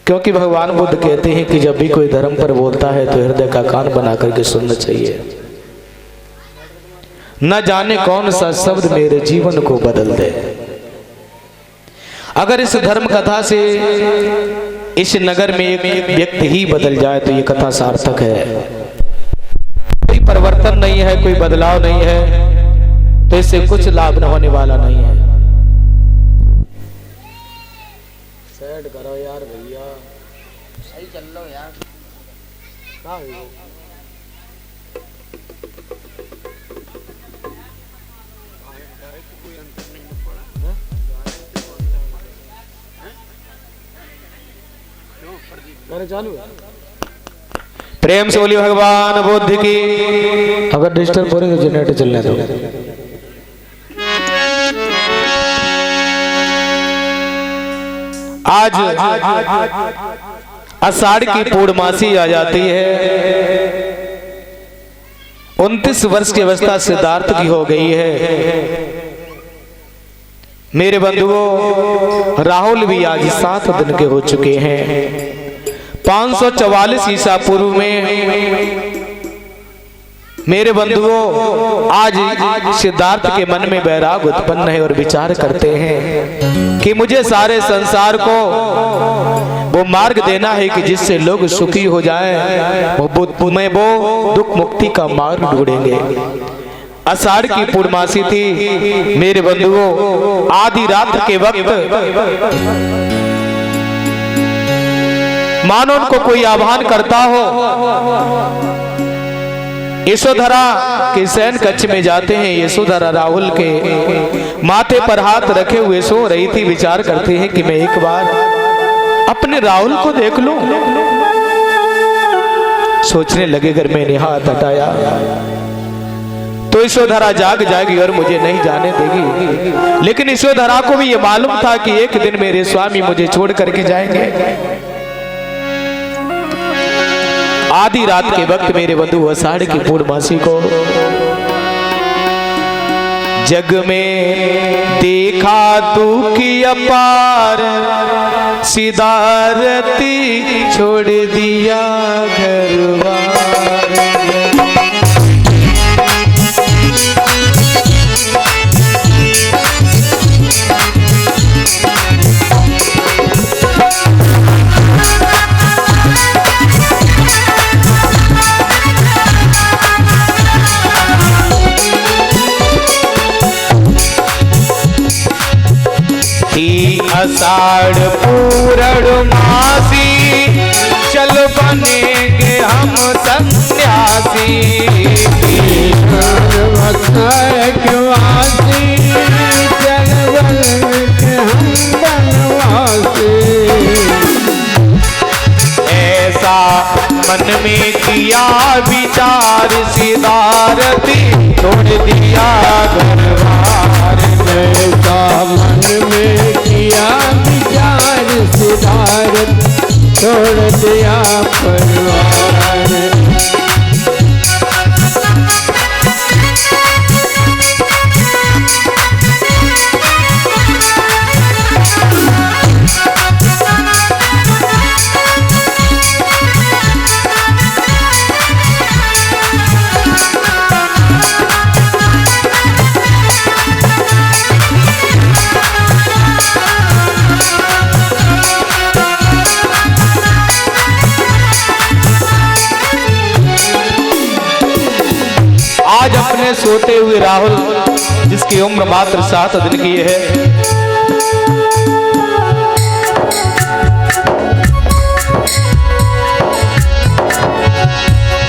क्योंकि भगवान बुद्ध कहते हैं कि जब भी कोई धर्म पर बोलता है तो हृदय का कान बना करके सुनना चाहिए। न जाने कौन सा शब्द मेरे जीवन को बदल दे। अगर इस धर्म कथा से इस नगर में एक व्यक्ति ही बदल जाए तो ये कथा सार्थक है। कोई परिवर्तन नहीं है, कोई बदलाव नहीं है, तो इससे कुछ लाभ न होने वाला नहीं है। सेट करो यार भैया, सही चल लो यार। चालू है। प्रेम से बोली भगवान बुद्ध की। अगर डिस्टर्ब हो रही तो जनरेटर चलने दो। आज आषाढ़ की पूर्णमासी आ जाती है। 29 वर्ष की अवस्था सिद्धार्थ की हो गई है। मेरे बंधुओं, राहुल भी आज 7 दिन के हो चुके हैं। 544 ईसा पूर्व में मेरे बंधुओं आज सिद्धार्थ के मन में वैराग उत्पन्न है और विचार करते हैं कि मुझे सारे संसार को वो मार्ग देना है कि जिससे लोग सुखी हो जाएं। वो दुख मुक्ति का मार्ग ढूंढेंगे। आषाढ़ की पूर्णमासी थी मेरे बंधुओं। आधी रात के वक्त मानो उनको कोई आह्वान करता हो। यशोधरा के शयन कक्ष में जाते हैं। यशोधरा राहुल के माथे पर हाथ रखे हुए सो रही थी। विचार करते हैं कि मैं एक बार अपने राहुल को देख लूं। सोचने लगे अगर मैंने हाथ हटाया तो यशोधरा जाग जाएगी और मुझे नहीं जाने देगी। लेकिन यशोधरा को भी ये मालूम था कि एक दिन मेरे स्वामी मुझे छोड़ करके जाएंगे। आधी रात के वक्त मेरे बंधु आषाढ़ की पूर्णमासी को जग में देखा दुख अपार। सिद्धार्थी छोड़ दिया घरबार। आषाढ़ पूर्णमासी चल बनेंगे हम सन्यासी। चल बनेंगे हम बनवासी। ऐसा मन में किया विचार। सिद्धार्थी छोड़ दिया घरबार। ऐसा मन में किया विचार। सिद्धार्थ छोड़ दिया परिवार। आज अपने सोते हुए राहुल जिसकी उम्र मात्र 7 दिन की है,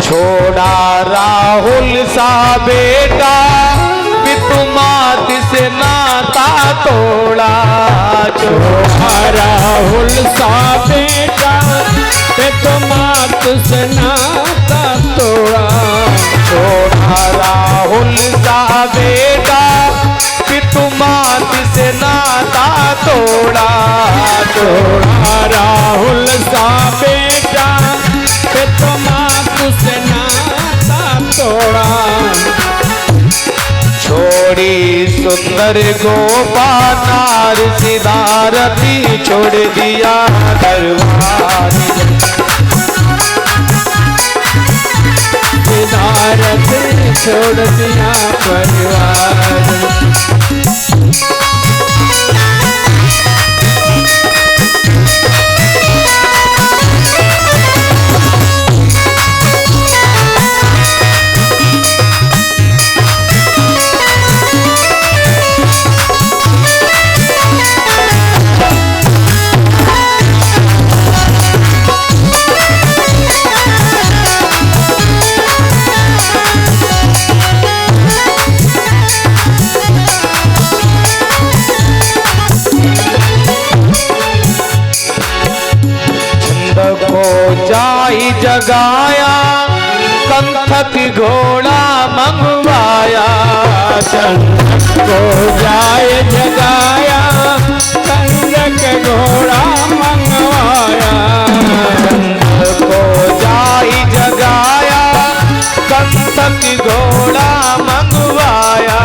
छोड़ा राहुल सा बेटा पितुमात से नाता तोड़ा। छोड़ा राहुल सा बेटा पितुमात से नाता तोड़ा। छोड़ा राहुल सा बेटा पितुमात से नाता तोड़ा। छोड़ा राहुल सा बेटा पितुमात से नाता तोड़ा। छोड़ी सुन सुंदर गोपानार सिदारती छोड़ दिया दरबार। सिदारती छोड़ दिया परिवार। जाई जगाया कंथक घोड़ा मंगवाया। चंदक को जाए जगाया कंथक घोड़ा मंगवाया। चंदक को जाई जगाया कंथक घोड़ा मंगवाया।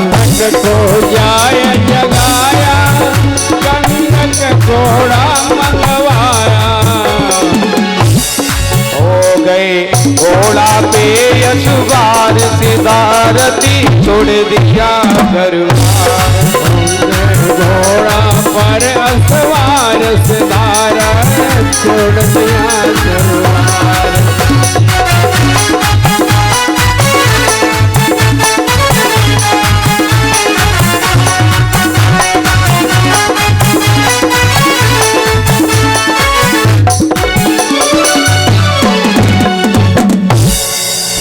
कंथक को जाए जगाया कंथक घोड़ा मंगवाया। हो गए घोड़ा पे यशवार सिदारती छोड़ दिया घरवार। घोड़ा पर असवार सिदारा छोड़ दिया घरवार।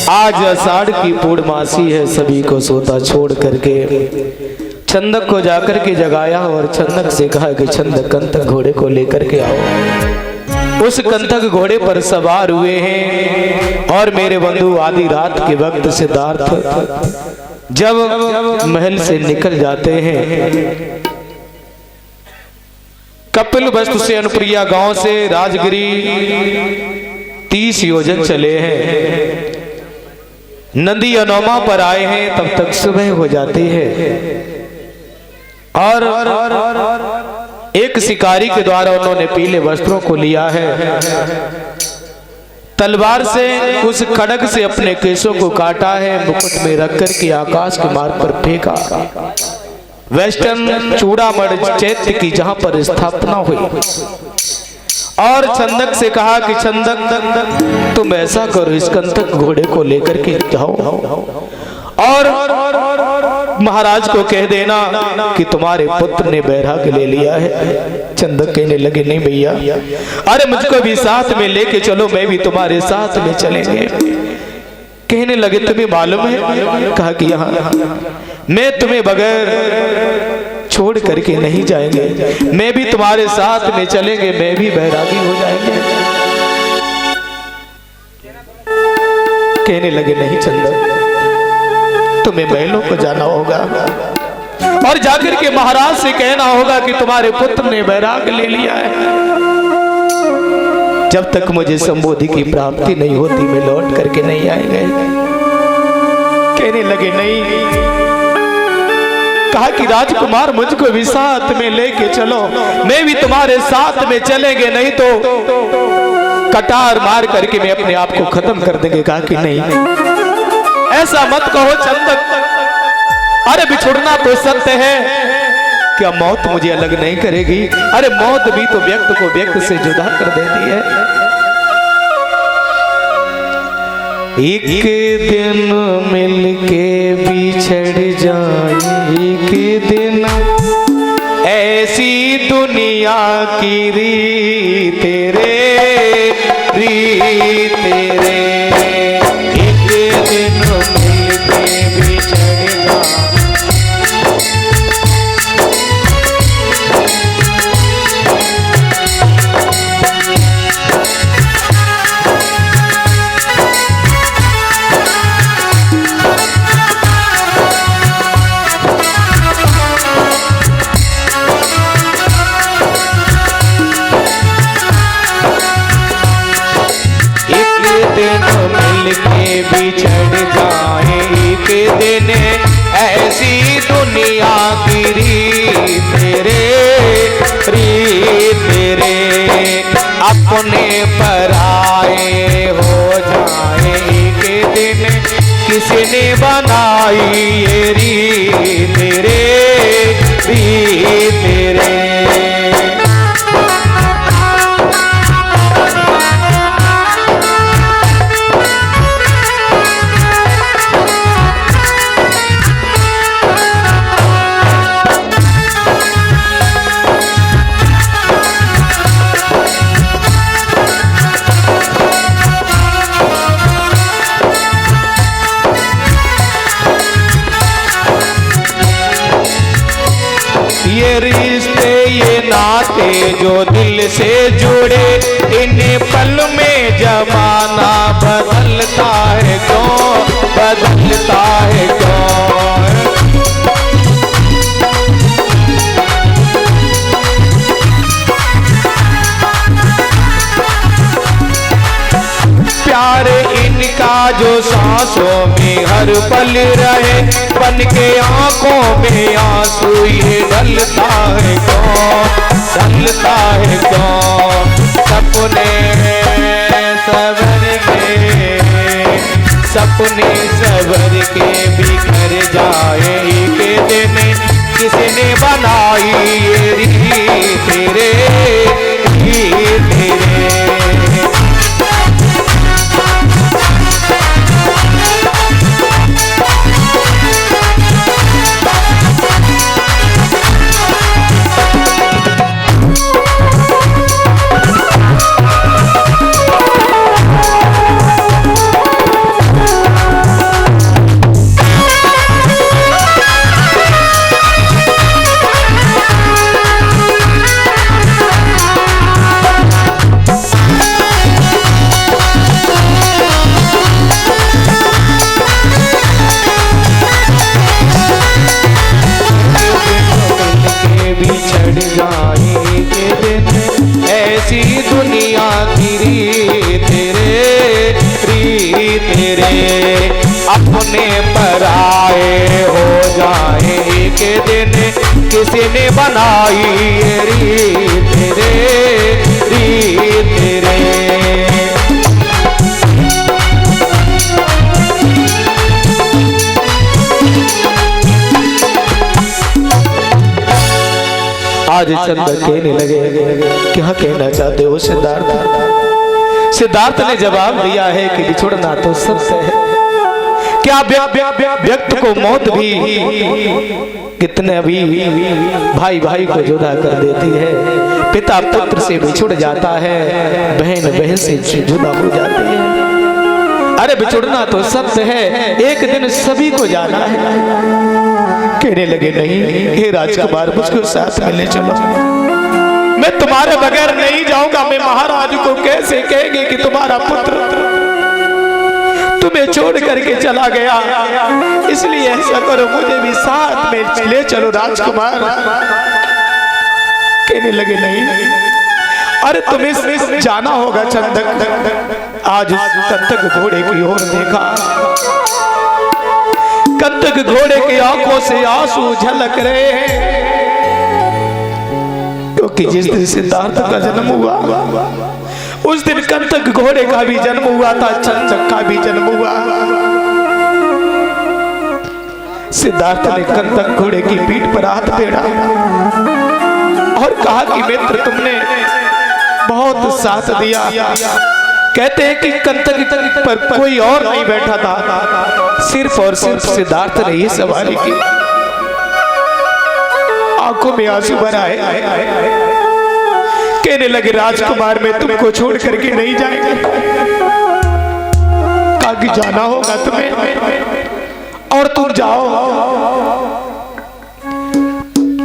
आज आषाढ़ की पूर्णमासी है, सभी को सोता छोड़ करके चंदक को जाकर के जगाया और चंदक से कहा कि चंदक कंथक घोड़े को लेकर के आओ। उस कंथक घोड़े पर सवार हुए हैं और मेरे बंधु आधी रात के वक्त सिद्धार्थ जब महल से निकल जाते हैं, कपिल वस्तु से अनुप्रिया गांव से राजगिरी 30 योजन चले हैं, नदी अनोमा पर आए हैं, तब तक सुबह हो जाती है और एक शिकारी के द्वारा उन्होंने पीले वस्त्रों को लिया है, तलवार से उस खड़ग से अपने केशों को काटा है, मुकुट में रख कर के आकाश के मार्ग पर फेंका। वेस्टर्न चूड़ामण चैत्य की जहां पर स्थापना हुई और चंदक से कहा कि चंदक तुम ऐसा करो, इस कंथक घोड़े को लेकर के जाओ और महाराज को कह देना कि तुम्हारे पुत्र ने बैराग ले लिया है। चंदक कहने लगे नहीं भैया, अरे मुझको भी साथ में लेके चलो, मैं भी तुम्हारे साथ में चलेंगे। कहने लगे तुम्हें मालूम है? कहा कि यहाँ मैं तुम्हें बगैर छोड़ करके नहीं जाएंगे, मैं भी तुम्हारे साथ में चलेंगे, मैं भी बैरागी हो जाएंगे। कहने लगे नहीं चंदक, तुम्हें महलों को जाना होगा और जाकर के महाराज से कहना होगा कि तुम्हारे पुत्र ने बैराग ले लिया है। जब तक मुझे संबोधि की प्राप्ति नहीं होती मैं लौट करके नहीं आएंगे। कहने लगे नहीं। कहा कि राजकुमार मुझको भी साथ में लेके चलो, मैं भी तुम्हारे साथ में चलेंगे, नहीं तो कटार मार करके मैं अपने आप को खत्म कर देंगे। कहा कि नहीं, ऐसा मत कहो चंदक, अरे बिछुड़ना तो सत्य है, क्या मौत मुझे अलग नहीं करेगी? अरे मौत भी तो व्यक्ति को व्यक्ति से जुदा कर देती है। एक दिन मिलके बिछड़ जाए, एक दिन ऐसी दुनिया की रीत तेरे रीत तेरे। एक दिन मिलके बिछड़ जाए, अपने पराए हो जाए के दिन किसने बनाई ये रीत रे रीत रे। ये रिश्ते ये नाते जो दिल से जुड़े, इन पल में जमाना बदलता है क्यों, बदलता है क्यों। प्यार इनका जो सांसों में हर पल रहे, बन के आंखों में आंसू ये ढलता है क्यों, ढलता है क्यों। सपने सवर के, सपने सवर के बिखर जाए के दिन किसने बनाई ये रीत रे रीत रे। ऐसी दुनिया की रीत रे रीत रे। अपने पराए हो जाए के दिन किसने बनाई ये रीत रे रीत रे। आज चंद कहने लगे क्या कहना चाहते हो सिद्धार्थ। सिद्धार्थ ने जवाब दिया है कि बिछुड़ना तो सबसे है, क्या व्यक्त को मौत भी कितने भी भाई भाई को जुदा कर देती है। पिता पुत्र से बिछुड़ जाता है, बहन बहन से जुदा हो जाती है। अरे बिछुड़ना तो सबसे है, एक दिन सभी को जाना है। कहने लगे नहीं हे राजकुमार, मुझको साथ मिलने चलो। मैं तुम्हारे बगैर नहीं जाऊंगा। मैं महाराज को कैसे कहेंगे कि तुम्हारा पुत्र तुम्हें छोड़ करके चला गया, इसलिए ऐसा करो मुझे भी साथ में ले चलो राजकुमार। कहने लगे नहीं, अरे तुम्हें जाना होगा चंदक। आज कंतक घोड़े की ओर देखा, कंतक घोड़े की आंखों से आंसू झलक रहे हैं, क्योंकि जिस दिन सिद्धार्थ का जन्म हुआ उस दिन कंतक घोड़े का भी जन्म हुआ था, चंचक का भी जन्म हुआ। सिद्धार्थ ने कंतक घोड़े की पीठ पर हाथ फेरा और कहा कि मित्र तुमने बहुत साथ दिया। कहते हैं कि कंतक पर कोई और नहीं बैठा था, सिर्फ और सिर्फ सिद्धार्थ ने ही सवारी की। आंखों में आंसू भर आए, कहने लगे राजकुमार मैं तुमको छोड़ करके नहीं जाएंगे। कहा कि जाना होगा तुम्हें और तुम जाओ।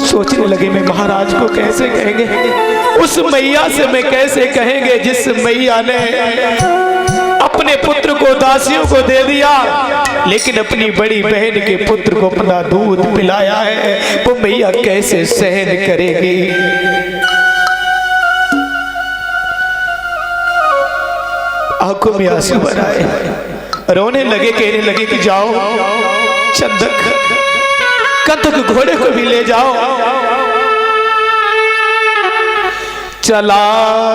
सोचने लगे मैं महाराज को कैसे कहेंगे, उस मैया से मैं कैसे कहेंगे जिस मैया ने अपने पुत्र को दासियों को दे दिया, लेकिन अपनी बड़ी बहन के पुत्र को अपना दूध पिलाया है। वो मैया कैसे सहन करेगी। आंखों में आंसू भर आए, रोने लगे, कहने लगे कि जाओ चंदक कंतक घोड़े को भी ले जाओ। चला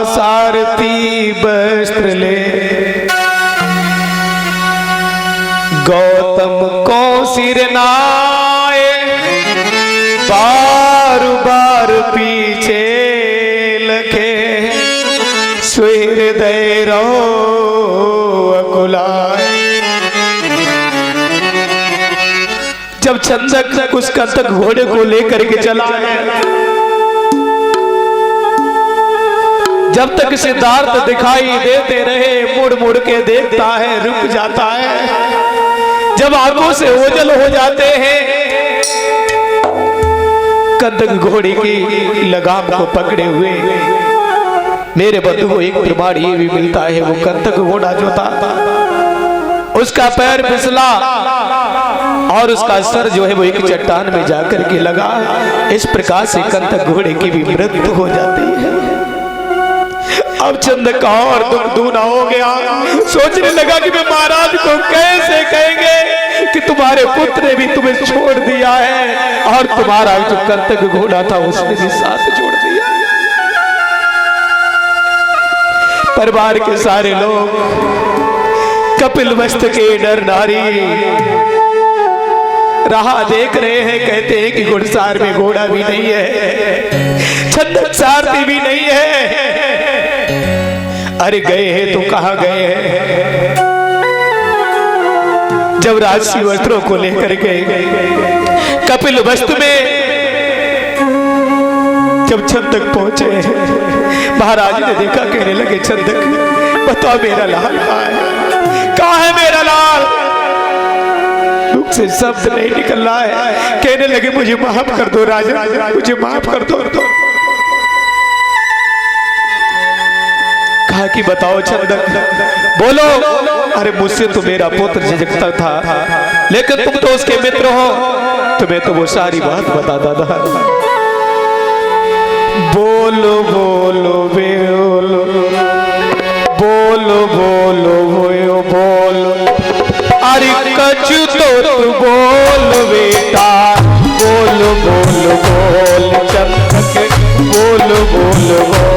सारथी वस्त्र ले, गौतम को सिर नाए, बार बार पीछे लखे, हृदय रो अकुलाए। जब चंदक उस कंटक घोड़े को लेकर के चला है, जब तक सिद्धार्थ दिखाई देते रहे, मुड़ मुड़ के देखता है, रुक जाता है। जब आंखों से ओझल हो जाते हैं, कंटक घोड़े की लगाम को पकड़े हुए मेरे बंधु को एक प्रमाण ये भी मिलता है, वो कंटक घोड़ा जो था उसका पैर फिसला और उसका सर जो है वो एक चट्टान में जाकर के लगा। इस प्रकार से कंटक घोड़े की भी मृत्यु हो जाती है। अब चंदक का और दुख दूना हो गया, सोचने लगा कि मैं महाराज को कैसे कहेंगे कि तुम्हारे पुत्र ने भी तुम्हें छोड़ दिया है और तुम्हारा जो कंटक घोड़ा था उसने भी साथ जोड़ दिया। परिवार के सारे लोग कपिल वस्त के नर नारी राह देख रहे हैं, कहते हैं कि घुड़सार में घोड़ा भी नहीं है, छंदक सारथी भी नहीं है। अरे गए हैं तो कहां गए हैं? जब राजसी वस्त्रों को लेकर गए कपिल वस्त में जब छंदक पहुंचे, महाराज ने देखा, कहने लगे छंदक बताओ मेरा लाल कहाँ है, कहाँ है मेरा लाल? मुख से शब्द नहीं निकल रहा है। कहने लगे मुझे माफ कर दो राजा, मुझे माफ कर दो। कहा कि बताओ छंदक बोलो। अरे मुझसे तो मेरा पुत्र झिझकता था, लेकिन तुम तो उसके मित्र हो, तुम्हें तो वो सारी बात बता दादा। बोलो बोलो बोलो बोलो बोलो बोलो बोलो, अरे कछु तो तू बोल बेटा, बोलो बोलो बोल चंदक, बोलो बोलो बोले।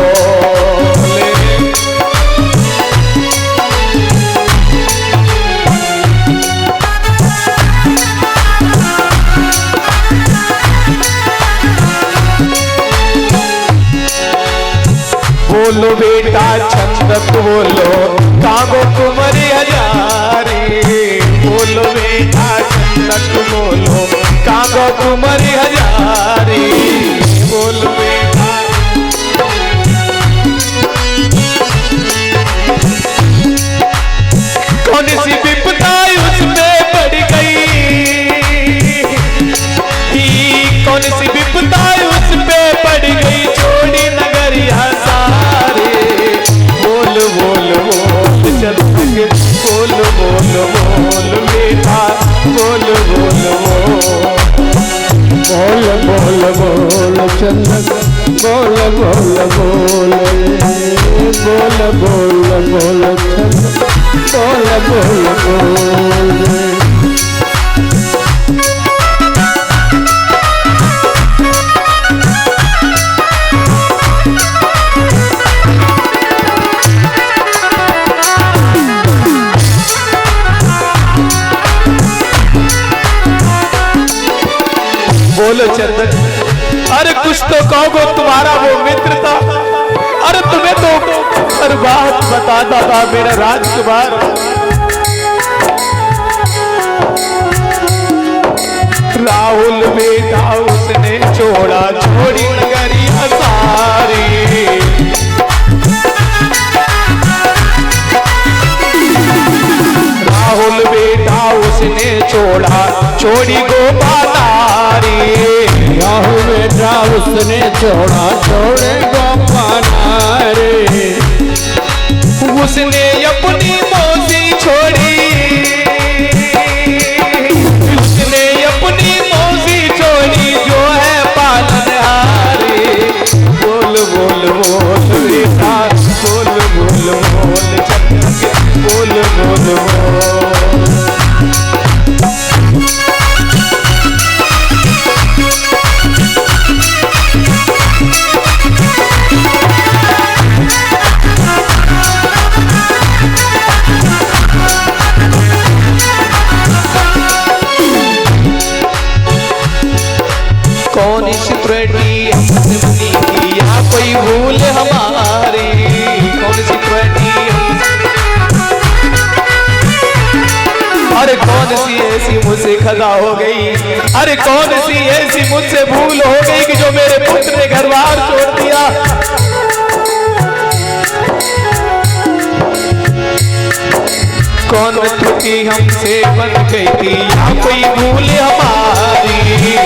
बोलो बेटा छंदक बोलो, कागो कुमारी हजारी, बोलो बेटा छंदक बोलो, कागो कुमारी हजारी, बोलो बेटा। कौन सी विपदा उसमें पड़ गई, कौन सी विपदा उसमें पड़ गई, छोड़ी नगरिया सारे। बोल बोल बोल चंदक, बोल बोल बोल बेटा, बोल बोल बोल बोल बोल चंदक, बोल बोल बोल बोल बोल बोल चंदक, बोल बोल बोल। बोलो चंदक, अरे कुछ तो कहोगे, तुम्हारा वो मित्र था, अरे तुम्हें तो हर बात बताता था मेरा राजकुमार। राहुल बेटा उसने छोड़ा, छोड़ी नगरिया सारी। राहुल बेटा उसने छोड़ा, छोड़ी गोपालारी। राहुल बेटा उसने छोड़ा, छोड़े गोपालारी। उसने अपनी मौसी छोड़ी, उसने अपनी मौसी छोड़ी, जो है पालनहारी। बोल बोल बोल बेटा, बोल बोल बोल चंदक, बोल बोल बोल। त्रुटि हमसे बनी किया कोई भूल हमारी, कौन सी त्रुटि अरे कौन सी ऐसी मुझसे खता हो गई, अरे कौन सी ऐसी मुझसे भूल हो गई कि जो मेरे पुत्र ने घर बार छोड़ दिया। कौन त्रुटि हमसे बन गई थी या कोई भूल हमारी,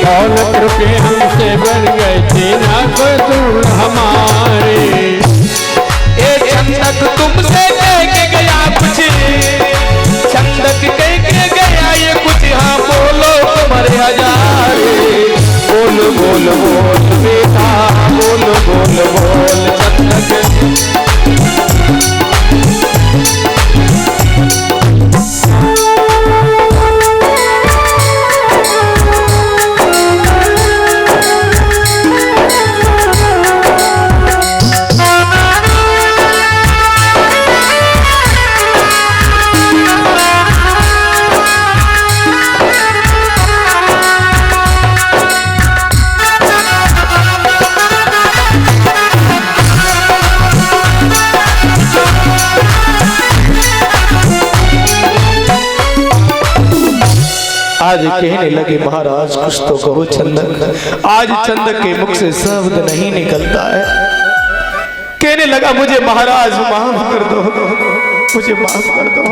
कौन त्रुटि हमसे बन गई थी ना कोई भूल हमारी। ए चंदक तुमसे कह के गया कुछ, चंदक कह के गया ये कुछ, हाँ बोलो तुम्हारे हजारे, बोल बोल बोल बेटा बोल बोल बोल चंदक। आज कहने लगे महाराज कुछ तो कहो चंदक, आज चंदक के मुख से शब्द नहीं निकलता है। कहने लगा मुझे महाराज माफ कर दो, मुझे माफ कर दो।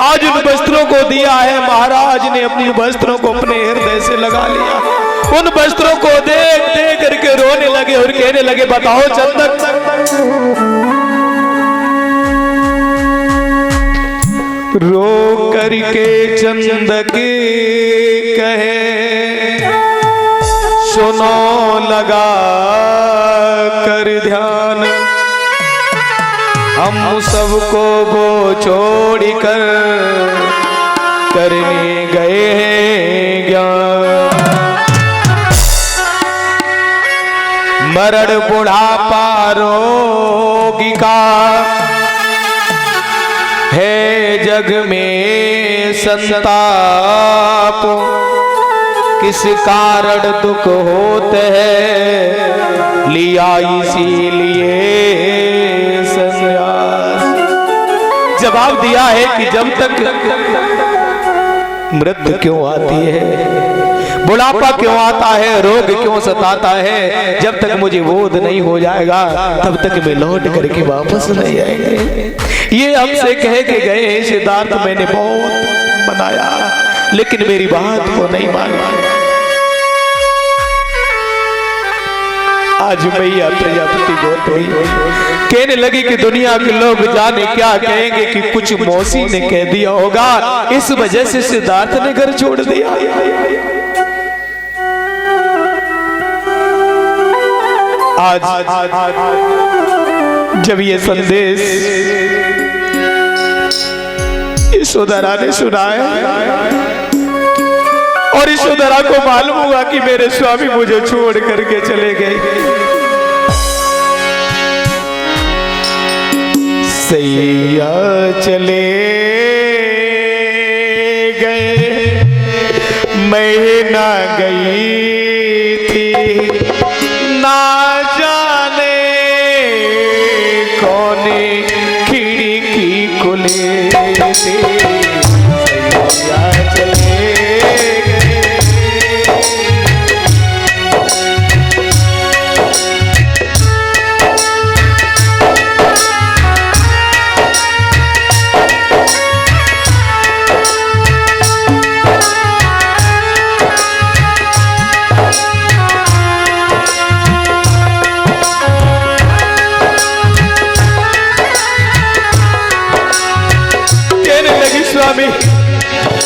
आज उन वस्त्रों को दिया है महाराज ने, अपनी वस्त्रों को अपने हृदय से लगा लिया, उन वस्त्रों को देख देख करके रोने लगे और कहने लगे बताओ चंदक। रो करके चंदक कहे सुनो लगा कर ध्यान, हम सबको वो छोड़ कर करने गए हैं ज्ञान। मरण बुढ़ापा रोगी का है जग में संताप, किस कारण दुख होते हैं लिया इसीलिए संन्यास। जवाब दिया है कि जब तक मृत्यु क्यों आती है, बुढ़ापा क्यों आता है, रोग क्यों सताता है, जब तक मुझे बोध नहीं हो जाएगा तब तक मैं लौट करके वापस नहीं आएंगे। ये हमसे कह के गए सिद्धार्थ, मैंने बहुत मनाया लेकिन मेरी बात को नहीं माना। आज मैया प्रजापति गौतमी कहने लगी कि दुनिया के लोग जाने क्या कहेंगे कि कुछ मौसी ने कह दिया होगा, इस वजह से सिद्धार्थ ने घर छोड़ दिया। आज जब ये संदेश यशोधरा ने सुना है और यशोधरा को मालूम हुआ कि मेरे स्वामी मुझे छोड़ करके चले गए, सैया चले गए मैं ना गई थी, ना जाने कौन खिड़की खुले थी, सैया चले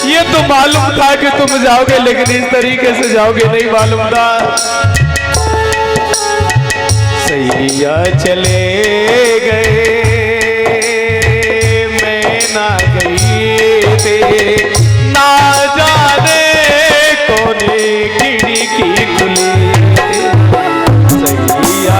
ये तो मालूम था कि तुम जाओगे लेकिन इस तरीके से जाओगे नहीं मालूम था। सैया चले गए मैं ना गई थे, ना जाने कौन खिड़की खुली, सैया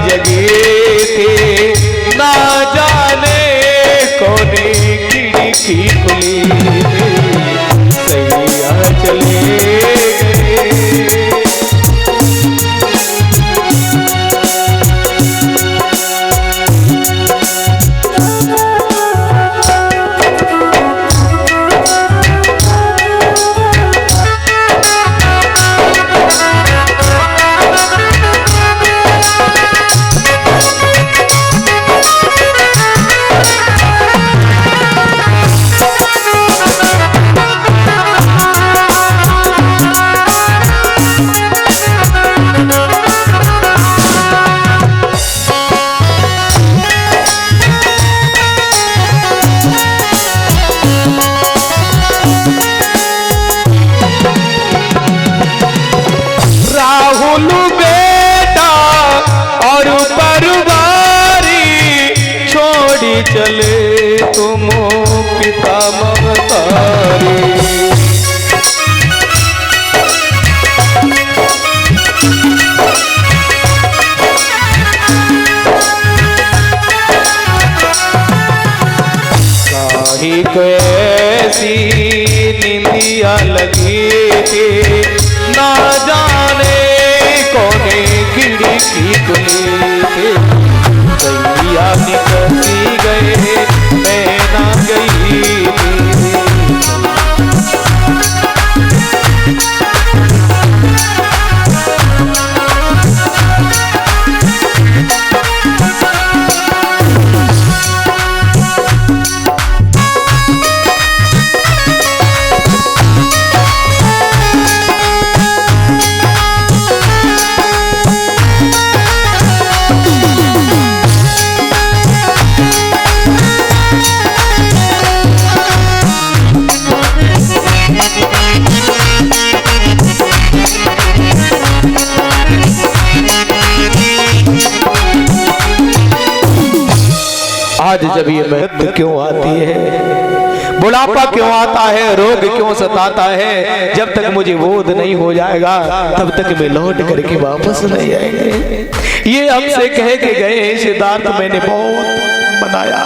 जगे थे, ना जाने कौने खिड़की खुली थी, सैया चले गए। चले तुम पिता ममतारी, काहे को ऐसी निंदिया लगी थी, ना जाने कौने खिड़की खुली थी, सैया निकसी गए मैं ना गई थी। आज जब ये मृत्यु क्यों आती है, बुढ़ापा क्यों आता है, रोग क्यों सताता है, जब तक मुझे बोध नहीं हो जाएगा तब तक मैं लौट करके वापस नहीं आएंगे। ये हमसे कह के गए सिद्धार्थ, मैंने बहुत मनाया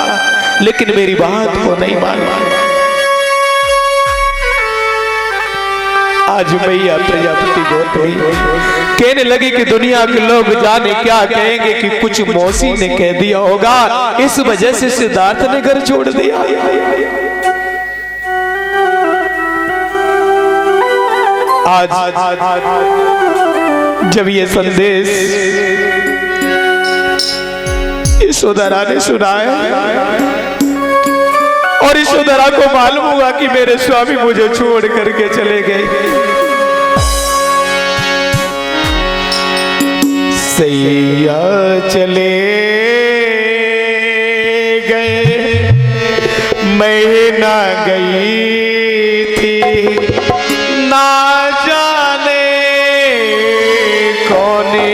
लेकिन मेरी बात को नहीं माना। आज मैया प्रजापति गोत्री कहने लगी कि दुनिया के लोग जाने क्या कहेंगे कि कुछ मौसी ने कह दिया होगा, इस वजह से सिद्धार्थ ने घर छोड़ दिया। आज जब ये संदेश यशोधरा ने सुनाया और यशोधरा को मालूम हुआ कि मेरे स्वामी मुझे छोड़ करके चले गए, सैया चले गए मैं ना गई थी, ना जाने कौने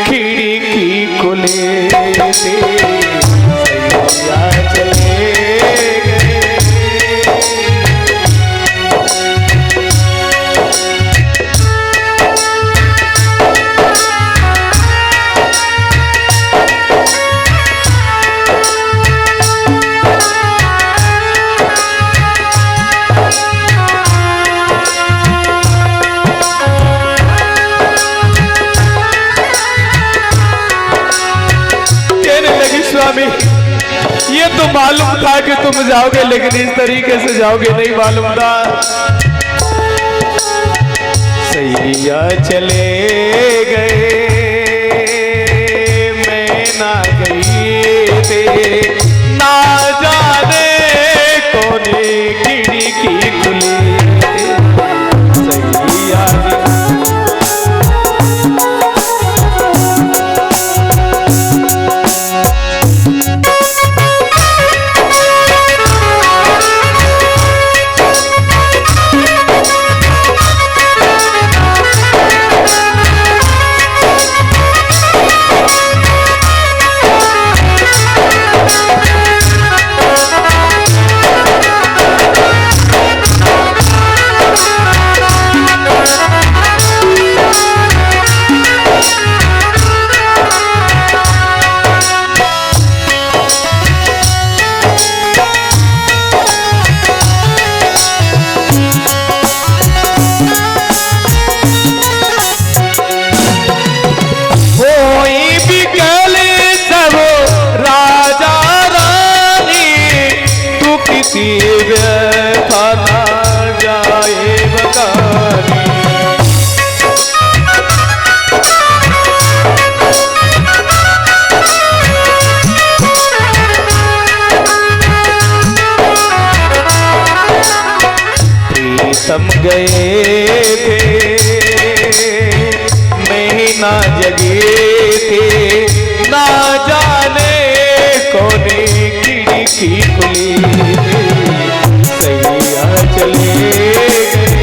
खिड़की खुले थे, सैया चले स्वामी, ये तो मालूम था कि तुम जाओगे लेकिन इस तरीके से जाओगे नहीं मालूम था। सैया चले गए मैं ना गई थे, ना जाने कौने खिड़की खुली, सैया गए थे, महीना जगे थे, ना जाने कौन खिड़की खुली, सैया चले गए।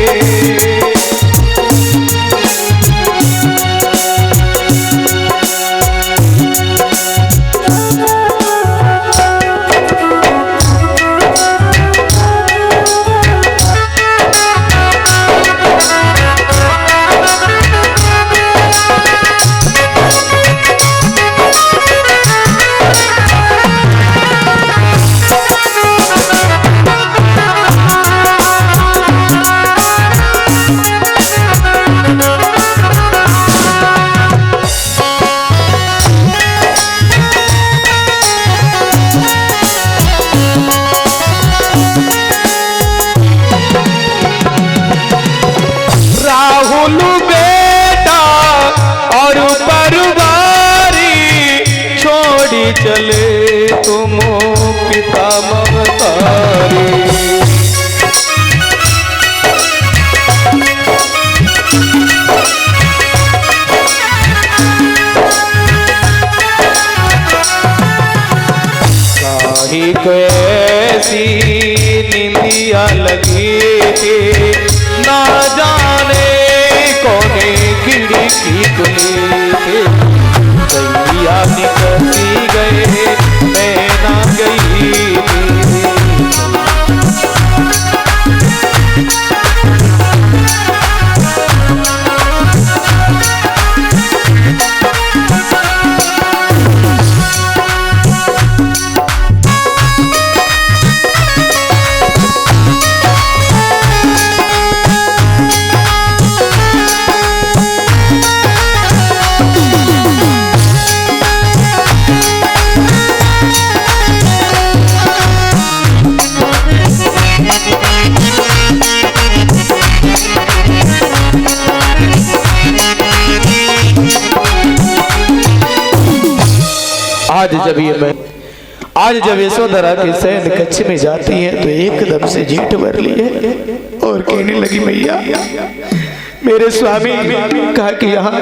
चले तुम पिता ममतारी, काहे को ऐसी निंदिया लगी थी, ना जाने कौन खिड़की खुली थी, सैया निकली गए मैं ना गई थी। आज जब यशोधरा के शयन कक्ष में जाती है तो एकदम से जीठ भर ली है और कहने लगी मैया मेरे स्वामी कहा कि यहाँ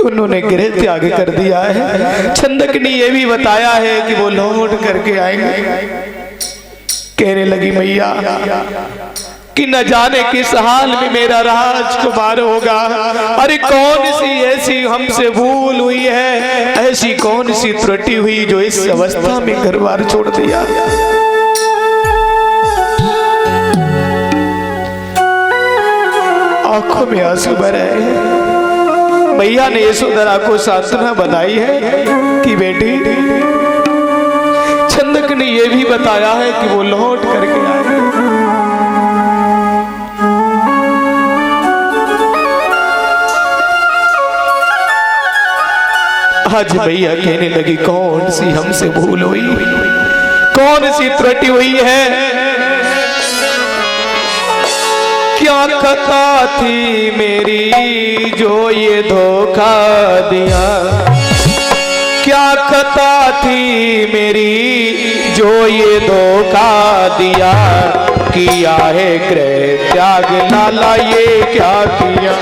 उन्होंने गृह त्याग कर दिया है। छंदक ने यह भी बताया है कि वो लौट करके आएंगे। कहने लगी मैया कि न जाने किस हाल में मेरा राजकुमार होगा। अरे कौन सी ऐसी हमसे भूल हुई है, ऐसी कौन सी त्रुटि हुई जो इस अवस्था में घर बार छोड़ दिया। आंखों में आंसू भर आए। मैया ने यशोधरा को सांत्वना बनाई है कि बेटी, छंदक ने यह भी बताया है कि वो लौट करके आए। आज भैया कहने लगी कौन सी हमसे भूल हुई, कौन सी त्रुटि हुई है। क्या खता थी मेरी जो ये धोखा दिया, क्या खता थी मेरी जो ये धोखा दिया। किया है गृह त्याग लाला ये क्या किया।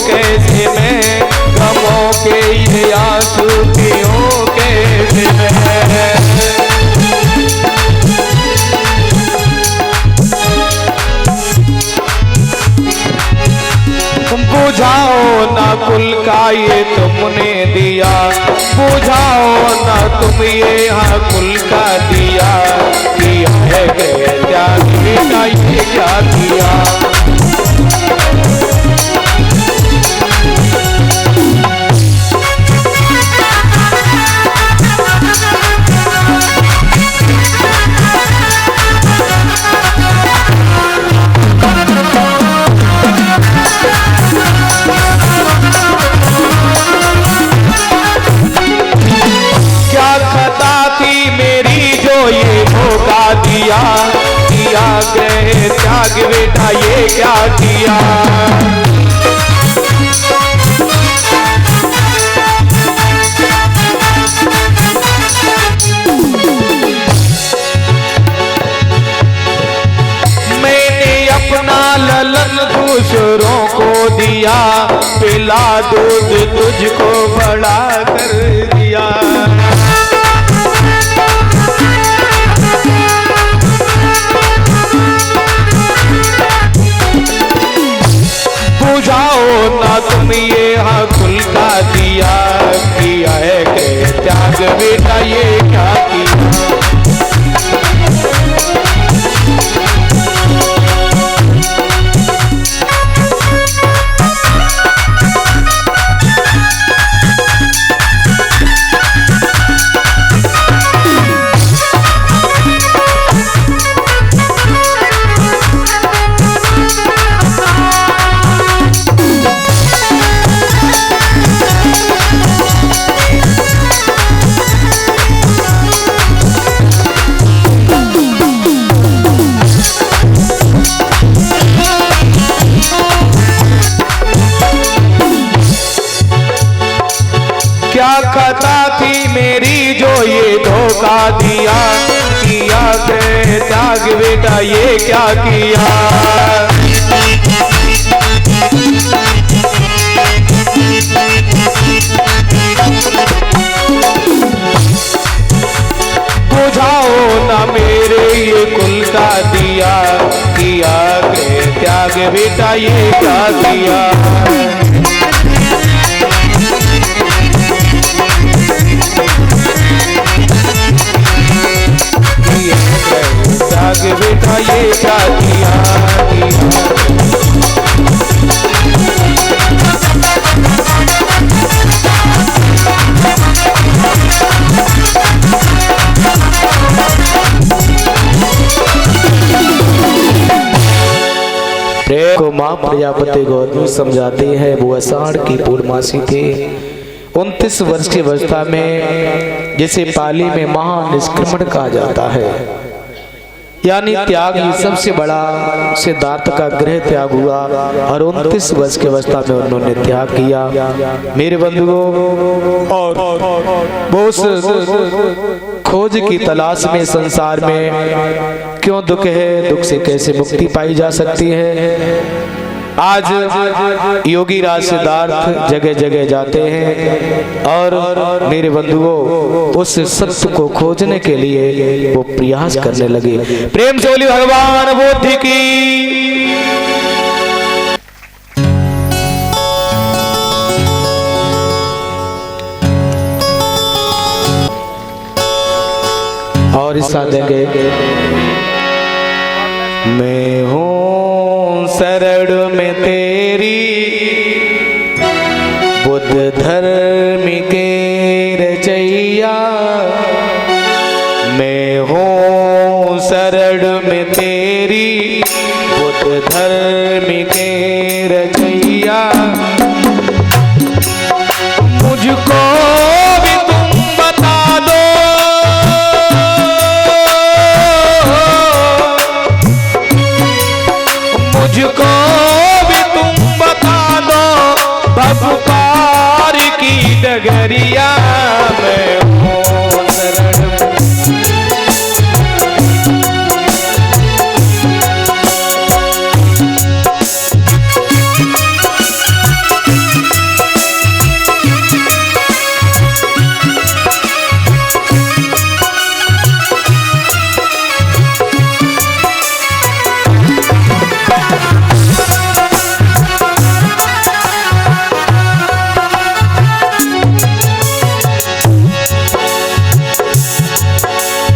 कैसे मैं गमों के ये आंसू पियूं कैसे मैं। बुझाओ ना कुल का ये तुमने दिया, बुझाओ ना तुम ये हाँ कुल का दिया। किया है गृह त्याग बेटा ये क्या किया। किया गृह त्याग बेटा ये क्या किया। मैंने अपना ललन दूसरों को दिया, पिला दूध तुझको बड़ा कर दिया। बुझाओ ना तुम ये कुल का दिया, किया है गृह त्याग बेटा ये क्या किया। क्या खता थी मेरी जो ये धोखा दिया, किया गृह त्याग बेटा ये क्या किया। बुझाओ ना मेरे ये कुल का दिया, किया गृह त्याग बेटा ये क्या किया। त्याग बेटा ये क्या किया। को माँ प्रजापति गौतमी समझाते हैं, वो आषाढ़ की पूर्णमासी थे। 29 वर्ष की अवस्था में जिसे पाली में महानिष्क्रमण कहा जाता है, यानी त्याग ही सबसे बड़ा सिद्धार्थ का गृह त्याग हुआ और 29 वर्ष की अवस्था में उन्होंने त्याग किया। मेरे बंधुओं, और वो उस खोज की तलाश में संसार में क्यों दुख है, दुख से कैसे मुक्ति पाई जा सकती है। आज योगी राज सिद्धार्थ जगह जगह जाते हैं और मेरे बंधुओं उस सत्य को खोजने के लिए वो प्रयास करने लगे। प्रेम से बोली भगवान बुद्ध की। और इस साथ देंगे, मैं हूँ शरण में तेरी, बुद्ध धर्म के रचैया। मैं हूँ शरण में तेरी, बुद्ध धर्म के रचैया। मुझको भी तुम बता दो, मुझको भी तुम बता दो, भगवान की डगरिया। मैं हूँ शरण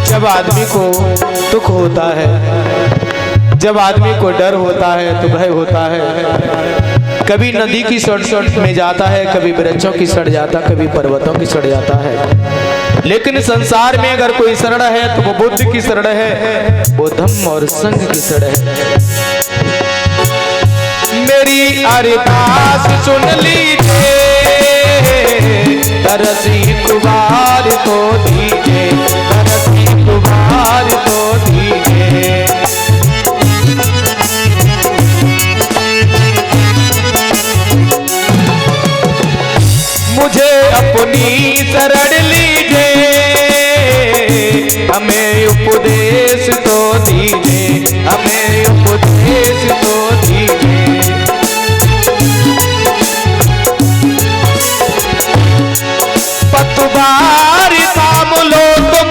जब आदमी को सुख होता है, जब आदमी को डर होता है तो भय होता है। कभी नदी की सड़ में जाता है, कभी वृक्षों की सड़ जाता, कभी पर्वतों की सड़ जाता है। लेकिन संसार में अगर कोई शरण है तो वो बुद्ध की शरण है, वो धम्म और संघ की शरण है। मेरी अरदास सुन लीजिए, तरसी कुमार को दीजिए, तरसी कुमार को दीजिए। मुझे अपनी शरण लीजिए, हमें उपदेश तो दीजिए, हमें उपदेश तो दीजिए। पतवार थाम लो तुम,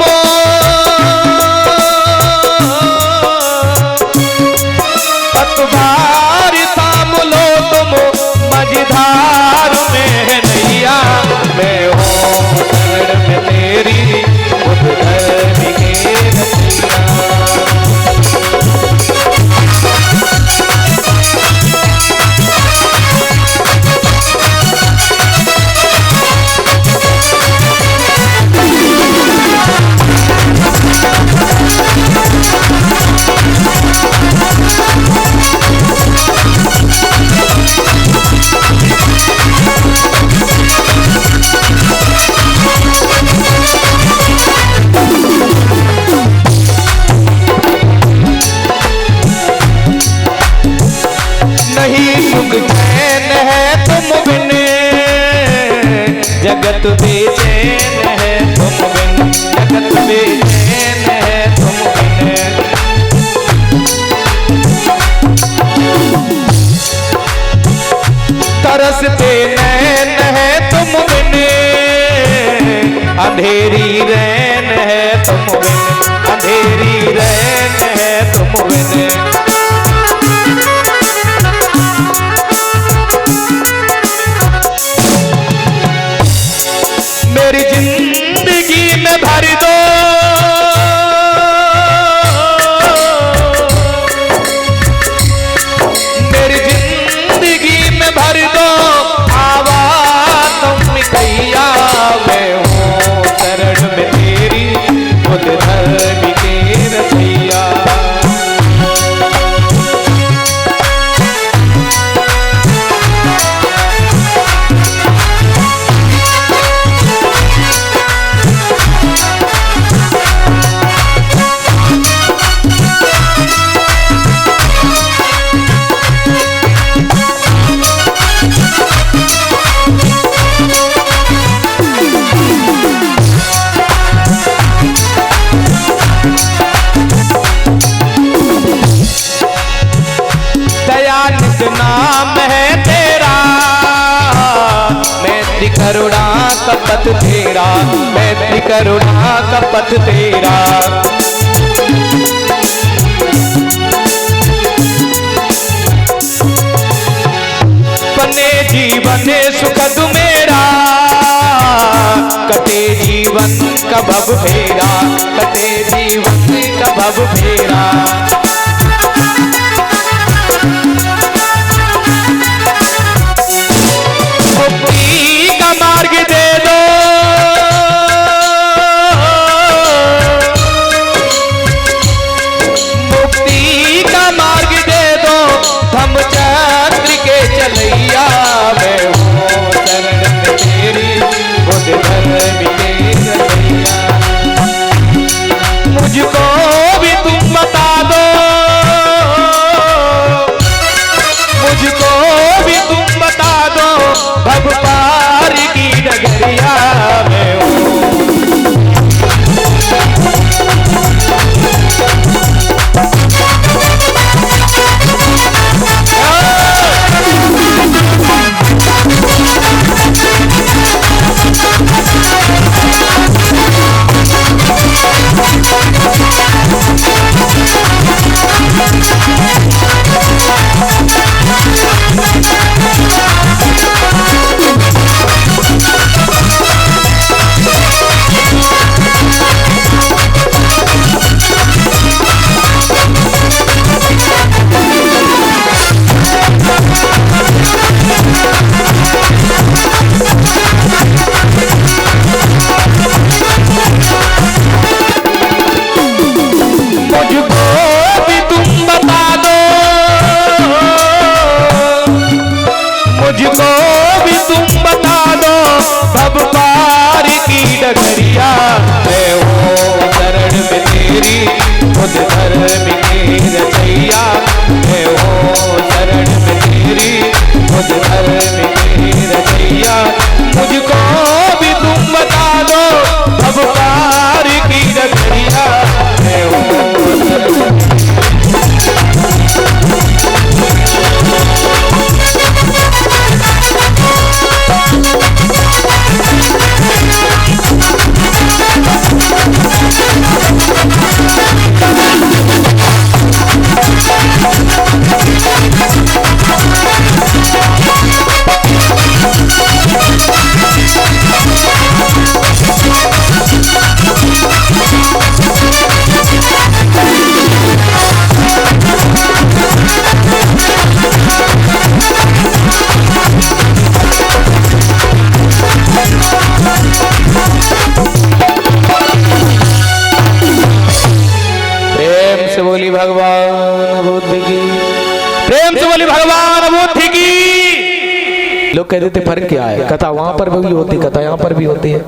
पतवार थाम लो तुम, मझधार में नैया मैं हूँ शरण में तेरी, खुद धर्म के रचैया। जगत बेचैन है तुम बिन, जगत बेचैन है तुम बिन। तरसते नैन है तुम बिन, अंधेरी रैन है तुम बिन, अंधेरी रैन है तुम बिन। मेरी जिंदगी में भर दो, मेरी जिंदगी में भर दो आवाज़ तुम मिटैया। मैं हूँ शरण में तेरी, खुद धर्म के रचैया। नाम है तेरा, मैत्री करुणा का पथ तेरा, मैत्री करुणा का पथ तेरा। बने जीवन सुखद मेरा, कटे जीवन का भव फेरा, कटे जीवन का भव फेरा। मुक्ति का मार्ग दे दो, मुक्ति का मार्ग दे दो, धम्म चक्र के चलैया। मैं हूँ शरण में तेरी, खुद धर्म के रचैया। मुझको भी तुम बता दो, भव पार की डगरिया, मैं हूँ शरण में तेरी खुद धर्म की रचैया, मैं हूँ शरण में तेरी खुद धर्म की रचैया, मुझको भी तुम बता दो भव पार की डगरिया, मैं हूँ शरण भगवान बुद्ध की, प्रेम से बोली भगवान बुद्ध की। लोग कहते थे फर्क क्या है, कथा वहां पर भी होती, कथा यहाँ पर भी होती है।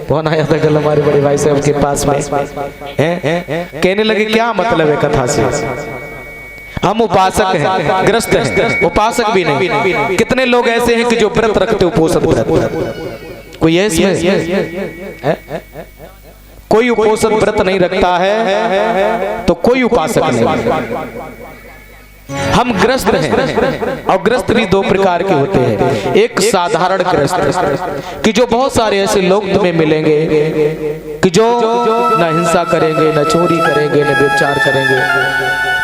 कौन आया था कल हमारे बड़े भाई साहब के पास में, कहने लगे क्या मतलब है कथा से, हम उपासक हैं, ग्रस्त हैं, उपासक भी नहीं। कितने लोग ऐसे हैं कि जो व्रत रखते उपोषण व्रत, कोई है इसमें? कोई उपोषण व्रत नहीं रखता है तो कोई उपासक नहीं। हम ग्रस्त हैं, और ग्रस्त भी दो प्रकार के होते हैं। एक साधारण ग्रस्त कि जो बहुत सारे ऐसे लोग तुम्हें मिलेंगे कि जो न हिंसा करेंगे, न चोरी करेंगे, न व्यभिचार करेंगे,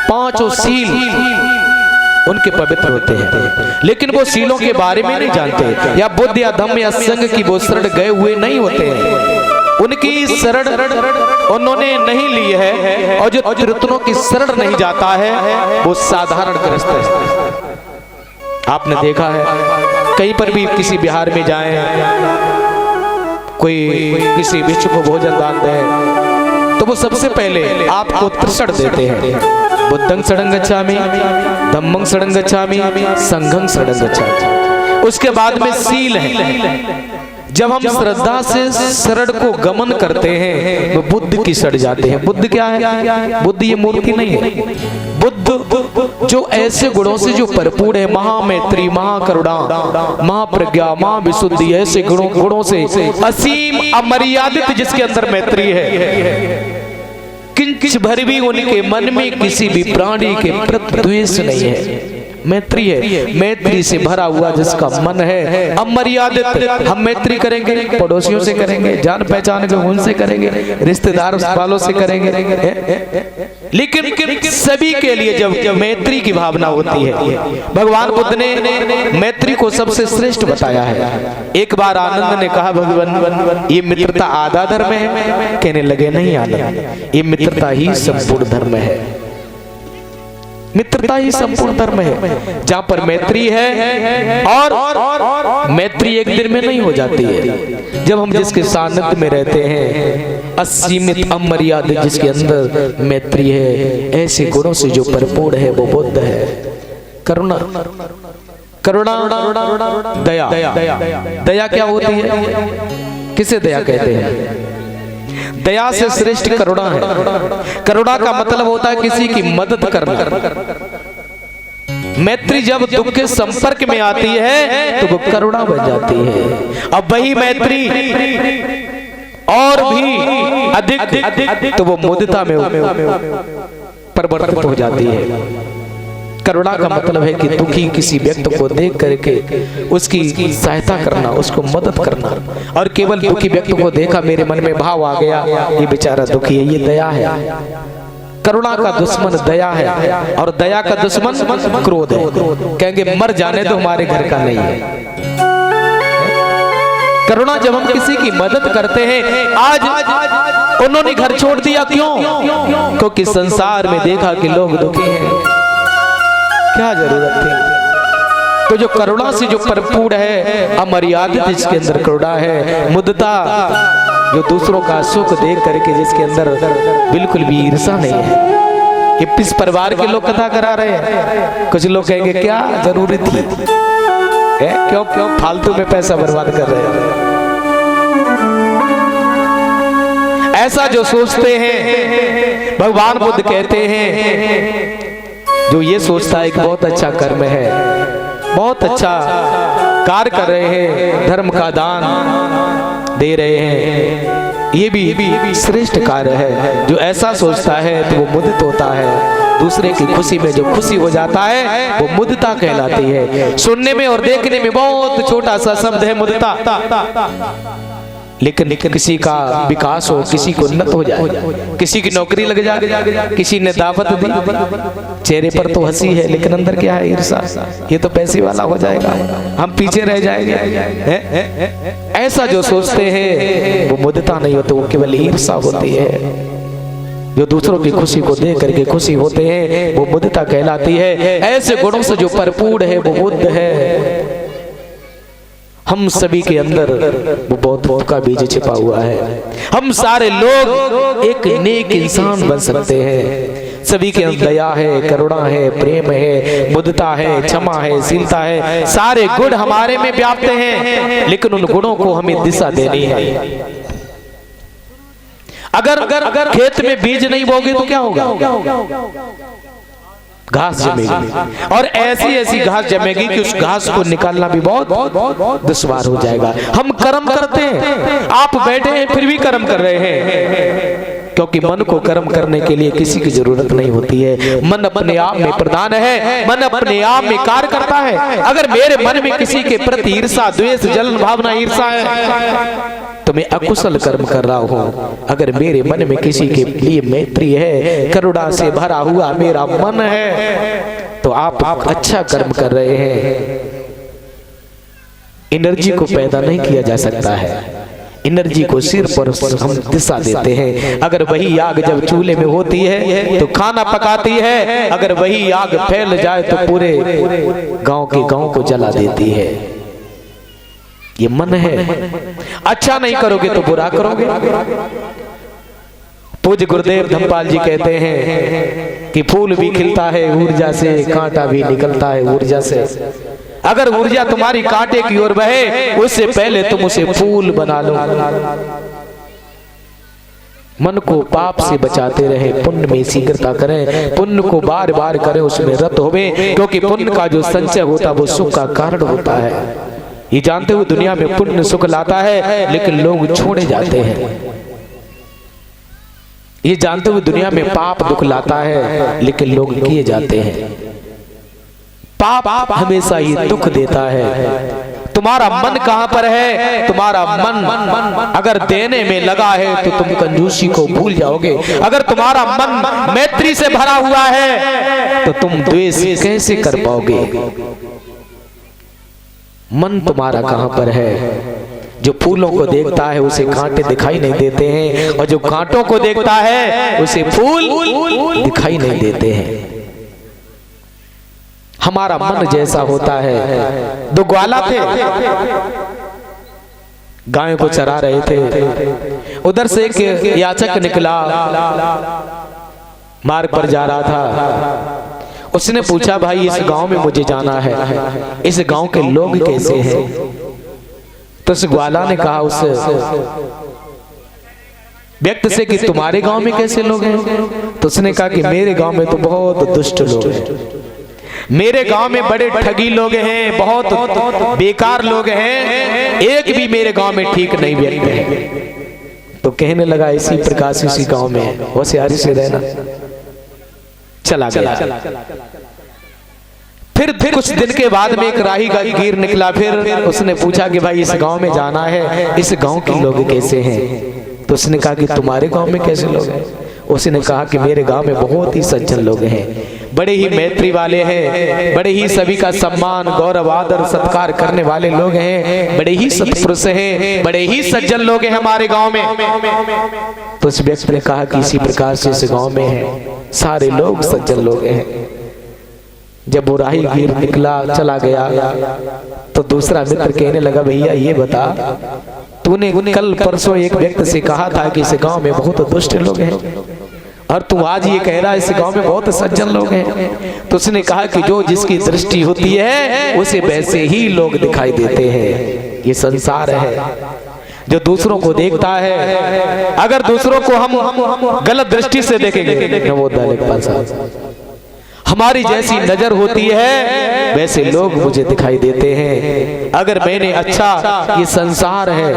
पांचों सील उनके पवित्र होते हैं, लेकिन वो सीलों के बारे में नहीं जानते, या बुद्ध या धम्म या संघ की वो शरण गए हुए नहीं होते हैं, उनकी शरण उन्होंने नहीं ली है, और जो त्रितुनों की शरण नहीं जाता है वो साधारण ग्रस्त है। आपने देखा है कहीं पर भी किसी बिहार में जाएं, कोई किसी भिक्षु को भोजन दान दे तो वो सबसे पहले आपको त्रिशण देते हैं, बुद्धं शरणं गच्छामि, धम्मं शरणं गच्छामि, संघं शरणं गच्छामि। उसके बाद में सील है। जब हम श्रद्धा से शरण को गमन करते हैं वो बुद्ध की शरण जाते हैं। बुद्ध क्या है? बुद्ध ये मूर्ति नहीं है। बुद्ध जो ऐसे गुणों से जो भरपूर है, महामैत्री, महाकरुणा, महाप्रज्ञा, महाविशुद्धि, ऐसे गुणों से असीम अमर्यादित जिसके अंदर मैत्री है, किंच भर भी उनके मन में किसी भी प्राणी के प्रति द्वेष नहीं है, मैत्री है। मैत्री से भरा हुआ जिसका मन है अमर्यादित। हम मैत्री करेंगे पड़ोसियों से करेंगे, जान पहचान के उनसे करेंगे, रिश्तेदार वालों से करेंगे, लेकिन सभी के लिए जब मैत्री की भावना होती है, भगवान बुद्ध ने मैत्री को सबसे श्रेष्ठ बताया है। एक बार आनंद ने कहा भगवान ये मित्रता आधा धर्म है? कहने लगे नहीं आनंद, ये मित्रता ही संपूर्ण धर्म है। मित्रता ही संपूर्ण धर्म है। जहाँ पर मैत्री है, और मैत्री एक दिन में नहीं हो जाती है। जब हम जिसके सानिध्य में रहते हैं, असीमित अमर्यादित जिसके अंदर मैत्री है, ऐसे गुणों से जो परिपूर्ण है वो बुद्ध है। करुणा, करुणा, दया। दया क्या होती है? किसे दया कहते हैं? दया से श्रेष्ठ करुणा है। करुणा का मतलब होता है किसी की मदद करना। मैत्री जब दुख के संपर्क में आती है तो वो करुणा बन जाती है। अब वही मैत्री और भी अधिक तो वो मुदिता में परिवर्तित हो जाती है। करुणा का मतलब है कि दुखी किसी व्यक्ति को देख करके उसकी सहायता करना, उसको मदद करना। और केवल दुखी व्यक्ति को देखा मेरे मन में भाव आ गया ये बेचारा दुखी है, ये दया है। करुणा का दुश्मन दया है, और दया का दुश्मन क्रोध है। कहेंगे मर जाने तो हमारे घर का नहीं है। करुणा जब हम किसी की मदद करते हैं, आज उन्होंने घर छोड़ दिया, क्यों? क्योंकि संसार में देखा कि लोग दुखी हैं, क्या जरूरत थी? तो जो करुणा से जो भरपूर है, अमर्यादित जिसके अंदर करुणा है, मुदिता जो दूसरों का सुख देख करके जिसके अंदर बिल्कुल भी ईर्षा नहीं है। ये इस परिवार के लोग कथा करा रहे हैं, कुछ लोग कहेंगे क्या जरूरत थी, क्यों फालतू में पैसा बर्बाद कर रहे हैं। ऐसा जो सोचते हैं, भगवान बुद्ध कहते हैं जो ये सोचता है कि बहुत अच्छा कर्म है, बहुत अच्छा कार्य कर रहे हैं, धर्म का दान दे रहे हैं, ये भी श्रेष्ठ कार्य है। जो ऐसा सोचता है तो वो मुदित होता है। दूसरे की खुशी में जो खुशी हो जाता है वो मुदिता कहलाती है। सुनने में और देखने में बहुत छोटा सा शब्द है मुदिता, लेकिन किसी का विकास हो, किसी को उन्नत हो जाए, किसी की नौकरी लग जाए, किसी ने दावत दी, चेहरे पर तो हंसी है लेकिन अंदर क्या है? ईर्ष्या। ये तो पैसे वाला हो जाएगा, हम पीछे रह जाएंगे। ऐसा जो सोचते हैं वो मुदिता नहीं होती, वो केवल ईर्ष्या होती है। जो दूसरों की खुशी को देख करके खुशी होते हैं वो मुदिता कहलाती है। ऐसे गुणों से जो भरपूर है वो बुद्ध है। हम सभी के अंदर वो बौद्धत्व का बीज छिपा हुआ है। हम सारे लोग एक नेक इंसान बन सकते हैं। सभी के अंदर दया है, करुणा है, प्रेम है, मुदिता है, क्षमा है, शीलता है, सारे गुण हमारे में व्याप्त हैं, लेकिन उन गुणों को हमें दिशा देनी है। अगर खेत में बीज नहीं बोगे तो क्या होगा? घास जमेगी, और ऐसी ऐसी घास जमेगी कि उस घास को निकालना भी बहुत दुश्वार हो जाएगा। हम कर्म करते हैं, आप बैठे हैं फिर भी कर्म कर रहे हैं, क्योंकि मन को कर्म करने के लिए किसी की जरूरत नहीं होती है। मन अपने आप में प्रधान है, मन अपने आप में कार्य करता है। अगर मेरे मन में किसी के प्रति ईर्ष्या, द्वेष, जलन भावना, ईर्ष्या है तो मैं अकुशल कर्म कर रहा हूँ। अगर मेरे मन में किसी के लिए मैत्री है, करुणा से भरा हुआ मेरा मन है, तो आप अच्छा कर्म कर रहे हैं। एनर्जी को पैदा नहीं किया जा सकता है, एनर्जी को सिर पर हम दिशा देते हैं। अगर वही आग जब चूल्हे में होती है तो खाना पकाती है, अगर वही आग फैल जाए तो पूरे गांव के गांव को जला देती है। ये मन है। अच्छा नहीं करोगे तो बुरा करोगे। पूज्य गुरुदेव धम्मपाल जी कहते हैं कि फूल भी खिलता है ऊर्जा से, कांटा भी निकलता है ऊर्जा से। अगर ऊर्जा तुम्हारी कांटे की ओर बहे, उससे पहले तुम उसे फूल बना लो। मन को पाप से बचाते रहे, पुण्य में शीघ्रता करें, पुण्य को बार बार करें, उसमें रत होवे, क्योंकि पुण्य का जो संचय होता है वो सुख का कारण होता है। ये जानते हुए दुनिया में पुण्य सुख लाता है, लेकिन लोग छोड़े जाते हैं। ये जानते हुए दुनिया में पाप दुख लाता है, लेकिन लोग किए जाते हैं। पाप हमेशा ही दुख देता है। तुम्हारा मन कहां पर है? तुम्हारा मन अगर देने में लगा है तो तुम कंजूसी को भूल जाओगे। अगर तुम्हारा मन मैत्री से भरा हुआ है तो तुम द्वेष कैसे कर पाओगे? मन तुम्हारा कहां पर है? जो फूलों को देखता है उसे कांटे दिखाई नहीं देते हैं, और जो कांटों को देखता है उसे फूल दिखाई नहीं देते हैं। हमारा मन जैसा होता है। दो ग्वाला थे, गायों को चरा रहे थे। उधर से एक याचक निकला, मार्ग पर जा रहा था। उसने पूछा, भाई इस गांव में मुझे जाना है, इस गांव के लोग कैसे हैं? तो उस ग्वाला ने कहा उस व्यक्ति से कि तुम्हारे गांव में कैसे लोग हैं? तो उसने कहा कि मेरे गांव में तो बहुत दुष्ट लोग हैं, मेरे गांव में बड़े ठगी लोग हैं, बहुत बेकार लोग हैं, एक भी मेरे गांव में ठीक नहीं व्यक्ति है। तो कहने लगा, इसी प्रकार से उसी गांव में होशियारी से रहना। चला गया। फिर कुछ दिन के बाद में एक राही का गिर निकला। फिर उसने पूछा कि भाई इस गांव में जाना है, इस गांव के लोग कैसे हैं? तो उसने कहा कि तुम्हारे गांव में कैसे लोग हैं? उसने कहा कि मेरे गांव में बहुत ही सज्जन लोग हैं, बड़े ही मैत्री वाले हैं, बड़े ही सभी का सम्मान, गौरव, आदर, सत्कार करने वाले लोग हैं, बड़े ही सत्पुरुष हैं, बड़े ही सज्जन लोग हैं हमारे गांव में। तो उस व्यक्ति ने कहा कि इसी प्रकार से इस गांव में है, सारे लोग सज्जन लोग हैं। जब वो राही गिर निकला, चला गया, तो दूसरा मित्र कहने लगा, भैया ये बता, तूने कल परसों एक व्यक्ति से कहा था कि इस गांव में बहुत दुष्ट लोग हैं, और तू आज ये कह रहा है इस गांव में बहुत सज्जन लोग हैं। तो उसने कहा कि जो जिसकी दृष्टि होती है उसे वैसे ही लोग दिखाई देते हैं। ये संसार है। जो दूसरों को देखता है, अगर दूसरों को हम गलत दृष्टि से देखेंगे, हमारी जैसी नजर होती है वैसे लोग मुझे दिखाई देते हैं। अगर मैंने अच्छा, ये संसार है,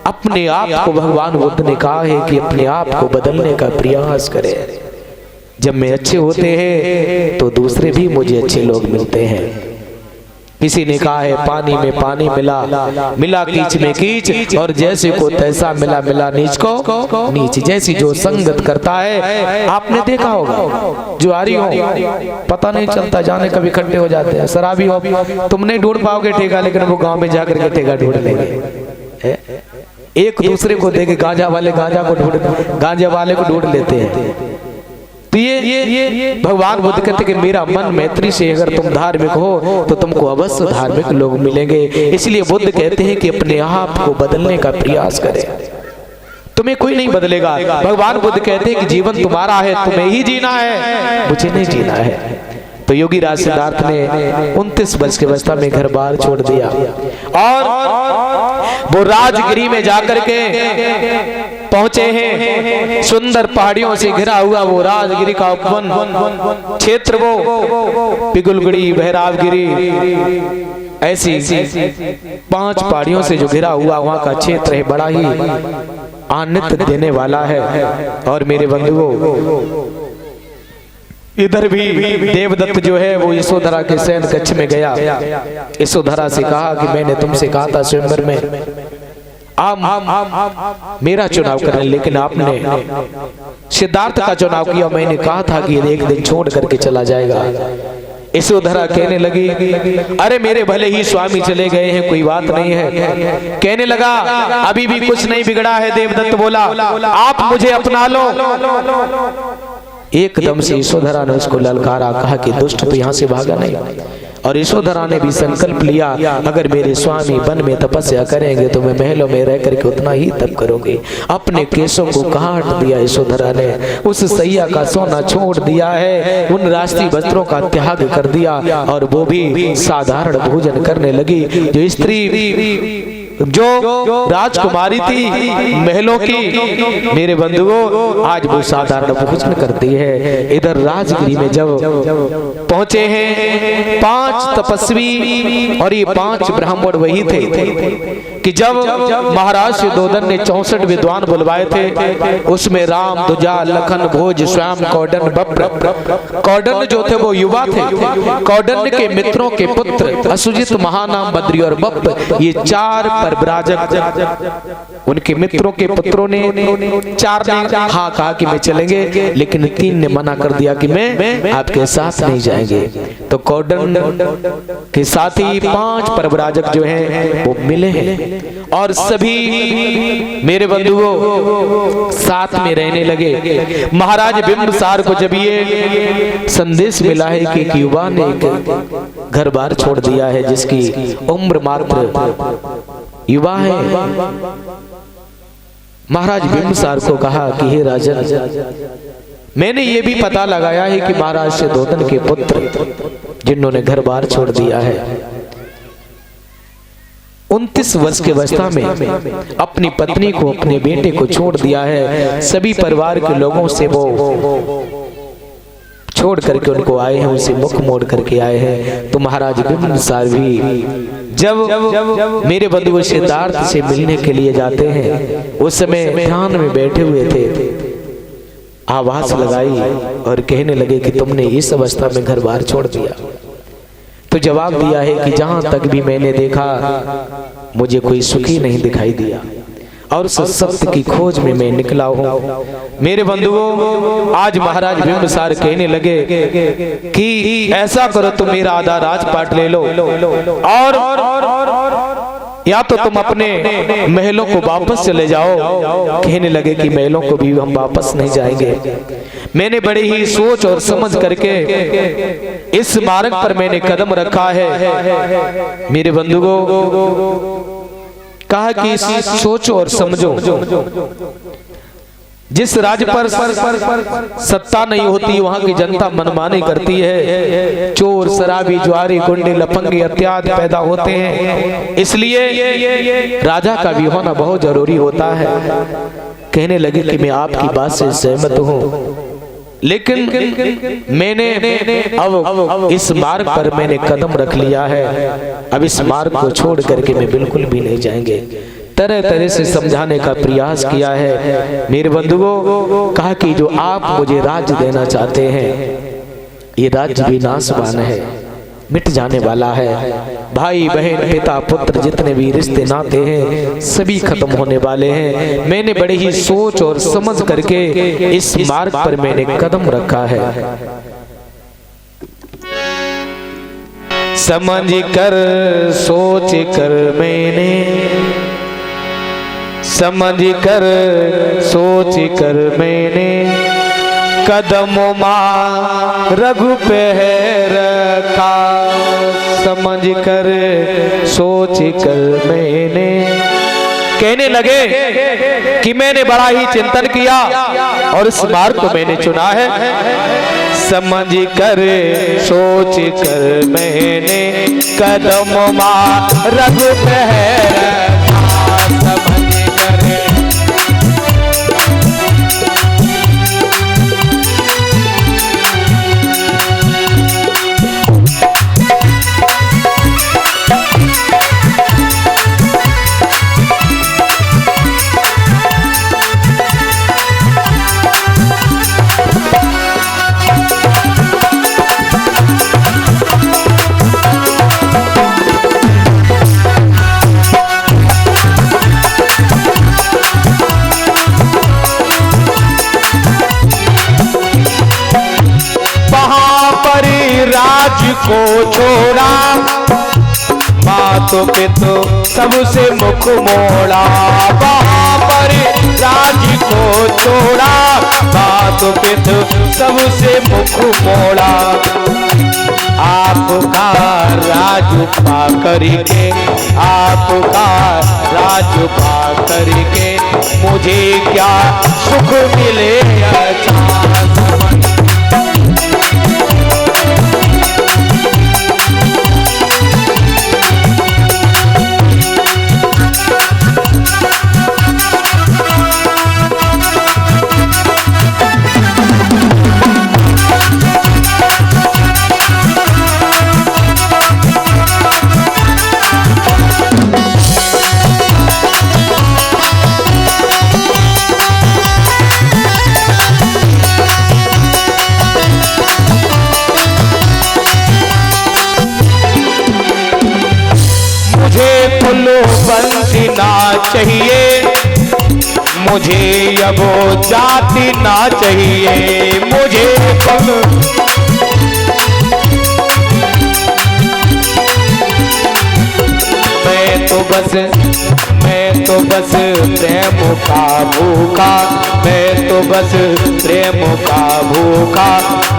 अपने आप को भगवान बुद्ध ने कहा है कि अपने आप को बदलने का प्रयास करें। जब मैं अच्छे होते हैं तो दूसरे भी मुझे अच्छे लोग मिलते हैं। किसी ने कहा है पानी में पानी मिला, मिला कीच में कीच, और जैसे को तैसा मिला, मिला नीच को नीच। जैसी जो संगत करता है, आपने देखा होगा, जो आ रही हो पता नहीं चलता, जाने कभी इकट्ठे हो जाते हैं। शराबी हो, तुम नहीं ढूंढ पाओगे ठेका, लेकिन वो गांव में जाकर के ठेका ढूंढ लेंगे। एक दूसरे को देखे, गांजा वाले गांजा को ढूंढ, गांजा वाले को ढूंढ लेते हैं। तो ये भगवान बुद्ध कहते कि मेरा मन मैत्री से अगर तुम धार्मिक हो तो तुमको अवश्य धार्मिक लोग मिलेंगे। इसलिए बुद्ध कहते हैं कि अपने आप को बदलने का प्रयास करें, तुम्हें कोई नहीं बदलेगा। भगवान बुद्ध कहते हैं कि जीवन तुम्हारा है, तुम्हें ही जीना है, मुझे नहीं जीना है। तो योगी राज सिद्धार्थ ने 29 वर्ष की अवस्था में घर बार छोड़ दिया और वो राजगिरी में जाकर के पहुंचे हैं। सुंदर पहाड़ियों से घिरा हुआ वो राजगिरी का उपवन क्षेत्र, वो पिगुलगढ़ी, भैरवगिरी, ऐसी 5 पहाड़ियों से जो घिरा हुआ वहां का क्षेत्र है, बड़ा ही आनंद देने वाला है। और मेरे बंधुओं, इधर भी देवदत्त जो है वो यशोधरा के शयन कक्ष में गया। यशोधरा से कहा कि मैंने तुमसे कहा था स्वयंवर में आप मेरा चुनाव करें, लेकिन आपने सिद्धार्थ का चुनाव किया। मैंने कहा था कि एक दिन छोड़ करके चला जाएगा। यशोधरा कहने लगी, अरे मेरे भले ही स्वामी चले गए हैं, कोई बात नहीं है। कहने लगा, अभी भी कुछ नहीं बिगड़ा है। देवदत्त बोला, आप मुझे अपना लो। एकदम से यशोधरा ने उसको ललकारा, कहा कि दुष्ट तो यहाँ से भागा नहीं। और यशोधरा ने भी संकल्प लिया, अगर मेरे स्वामी वन में तपस्या करेंगे तो मैं महलों में रह करके उतना ही तप करूंगी। अपने केशों को काट दिया यशोधरा ने, उस सैया का सोना छोड़ दिया है, उन राष्ट्रीय वस्त्रों का त्याग कर दिया और वो भी साधारण भोजन करने लगी। जो स्त्री जो राजकुमारी थी महलों की, मेरे बंधुओं, आज वो साधारण भोजन करती है। इधर राजगिरी में जब पहुंचे हैं 5 तपस्वी और ये 5 ब्राह्मण वही थे कि जब महाराज सुयोधन ने 64 विद्वान बुलवाए थे, उसमें राम, दुजा, लखन, भोज, श्याम, कौंडन, बप्र। कौंडन जो थे वो युवा थे। कौंडन के मित्रों के पुत्र असुजित, महानाम, बद्री और बप्र, ये 4 परव्राजक, उनके मित्रों के पुत्रों ने 4 ने हाँ कहा कि मैं चलेंगे, लेकिन 3 ने मना कर दिया कि मैं आपके साथ नहीं जाएंगे। तो कौंडन के साथ ही 5 परव्राजक जो हैं वो मिले हैं और सभी मेरे बंधुओं साथ में रहने लगे। महाराज बिंबिसार को जब ये संदेश मिला है कि एक युवा ने एक घर बार छोड़ दिया है, जिसकी उम्र मात्र युवा है, महाराज बिंबिसार को कहा कि हे राजन, मैंने ये भी पता लगाया है कि महाराज सुयोधन के पुत्र जिन्होंने घर बार छोड़ दिया है 29 वर्ष की अवस्था में अपनी पत्नी को, अपने बेटे को छोड़ दिया है। सभी परिवार के लोगों से वो छोड़ करके उनको आए हैं, उनसे मुख मोड़ करके आए हैं। तो महाराज बिंबिसार भी जब मेरे बंधु सिद्धार्थ से मिलने के लिए जाते हैं, उस समय ध्यान में बैठे हुए थे, आवाज लगाई और कहने लगे कि तुमने इस अवस्था में घर बार छोड़ दिया। तो जवाब दिया है कि जहां तक भी मैंने देखा मुझे कोई सुखी नहीं दिखाई दिया और उस सत्य की खोज में मैं निकला हूँ। मेरे बंधुओं, आज महाराज बिंबिसार कहने लगे कि ऐसा करो, तुम मेरा आधा राजपाट ले लो और या तो तुम अपने महलों को वापस चले जाओ। कहने लगे कि महलों को भी हम वापस नहीं जाएंगे। मैंने बड़ी ही सोच और समझ करके इस मार्ग पर मैंने कदम रखा है। मेरे बंधुओं, कहा कि सोचो और समझो, जिस राज्य पर सत्ता नहीं होती वहां की जनता मनमानी करती है, चोर शराबी जुआरी गुंडे लफंगे इत्यादि पैदा होते हैं, इसलिए राजा का भी होना बहुत जरूरी होता है। कहने लगे कि मैं आपकी बात से सहमत हूँ, लेकिन मैंने अब इस मार्ग पर मैंने कदम रख लिया है, अब इस मार्ग को छोड़ करके मैं बिल्कुल भी नहीं जाएंगे। तरह तरह से समझाने का प्रयास किया है। मेरे बंधुओं, कहा कि जो आप मुझे राज्य देना चाहते हैं, ये राज्य भी नाशवान है, मिट जाने वाला है। भाई बहन पिता पुत्र जितने भी रिश्ते नाते हैं सभी खत्म होने वाले हैं। मैंने बड़े ही सोच और समझ करके इस मार्ग पर मैंने कदम रखा है। समझ कर सोच कर मैंने, समझ कर सोच कर मैंने कदमों मां रघु पे रखा। समझ कर सोच कर मैंने, कहने लगे कि मैंने बड़ा ही चिंतन किया और इस मार्ग को मैंने चुना है। समझ कर सोच कर मैंने कदमों मां रघु पे रखा। समझ कर को छोड़ा, बातों पे तो सबसे मुख मोड़ा। वहां पर राज को छोड़ा, बातों पे तो सबसे मुख मोड़ा। आपका राज पा करके, आपका राज पा करके मुझे क्या सुख मिले अच्छा। बंसी ना चाहिए मुझे, अब जाति ना चाहिए मुझे। मैं तो बस प्रेम का भूखा, मैं तो बस प्रेम का भूखा,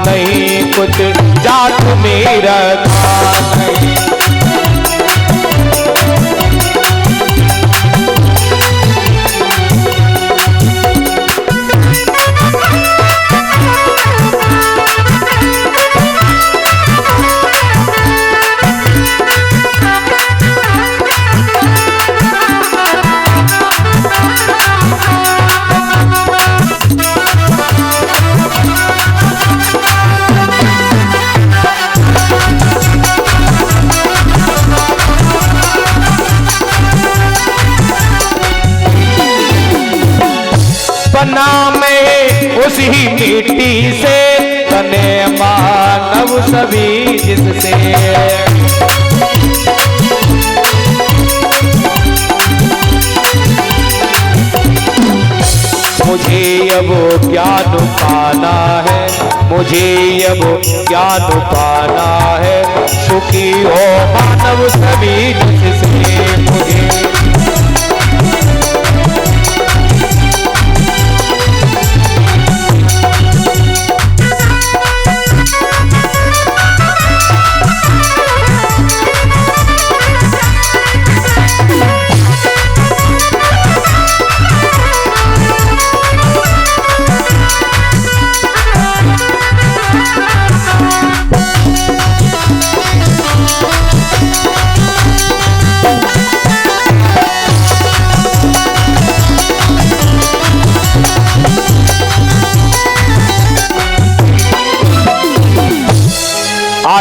नहीं कुछ जात में रखा नहीं। बना मैं उसी मिट्टी से, बने मानव सभी जिससे। मुझे अब ज्ञान पाना है, मुझे अब ज्ञान पाना है, सुखी हो मानव सभी जिससे। मुझे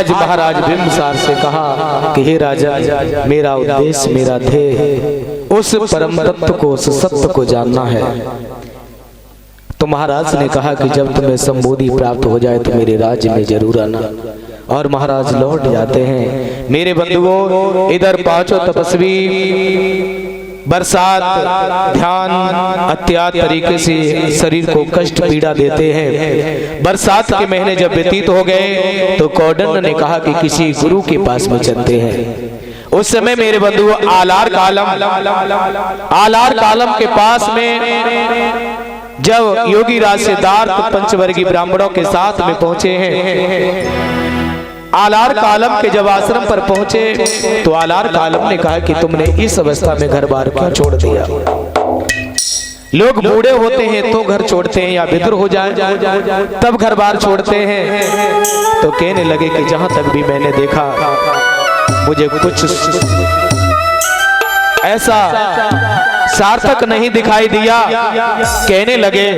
आज महाराज बिंबिसार से कहा कि हे राजा, मेरा उद्देश्य, मेरा ध्येय उस परम तत्व को, उस सत्य को जानना है। तो महाराज ने कहा कि जब तुम्हें संबोधि प्राप्त हो जाए तो मेरे राज्य में जरूर आना। और महाराज लौट जाते हैं। मेरे बंधुओं, इधर पांचों तपस्वी बरसात, ध्यान, अत्याचार तरीके से शरीर को कष्ट पीड़ा देते हैं। बरसात के महीने जब व्यतीत हो गए तो कौंडिन्य ने कहा कि किसी गुरु के पास में चलते हैं। उस समय मेरे बंधुओं आलार कालम के पास में जब योगी राज सिद्धार्थ पंचवर्गीय ब्राह्मणों के साथ में पहुंचे हैं, आलार कालम के जब आश्रम पर पहुंचे तो आलार कालम ने कहा कि तुमने इस अवस्था में घर बार क्यों छोड़ दिया। लोग बूढ़े होते हैं तो घर छोड़ते हैं या विधुर हो जाए तब घर बार छोड़ते हैं। तो कहने लगे कि जहां तक भी मैंने देखा मुझे कुछ ऐसा सार्थक नहीं दिखाई दिया। कहने लगे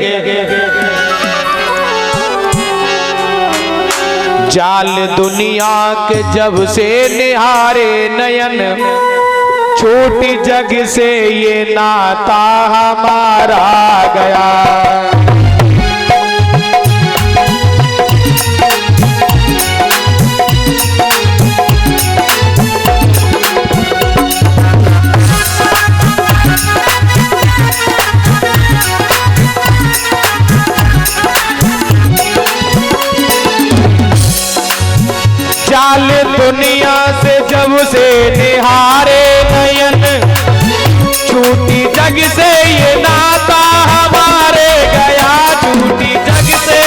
जाल दुनिया के जब से निहारे नयन, छोटी जग से ये नाता हमारा गया। जाल दुनिया से जब से निहारे नयन, छूटी जग से ये नाता हमारे गया। छूटी जग से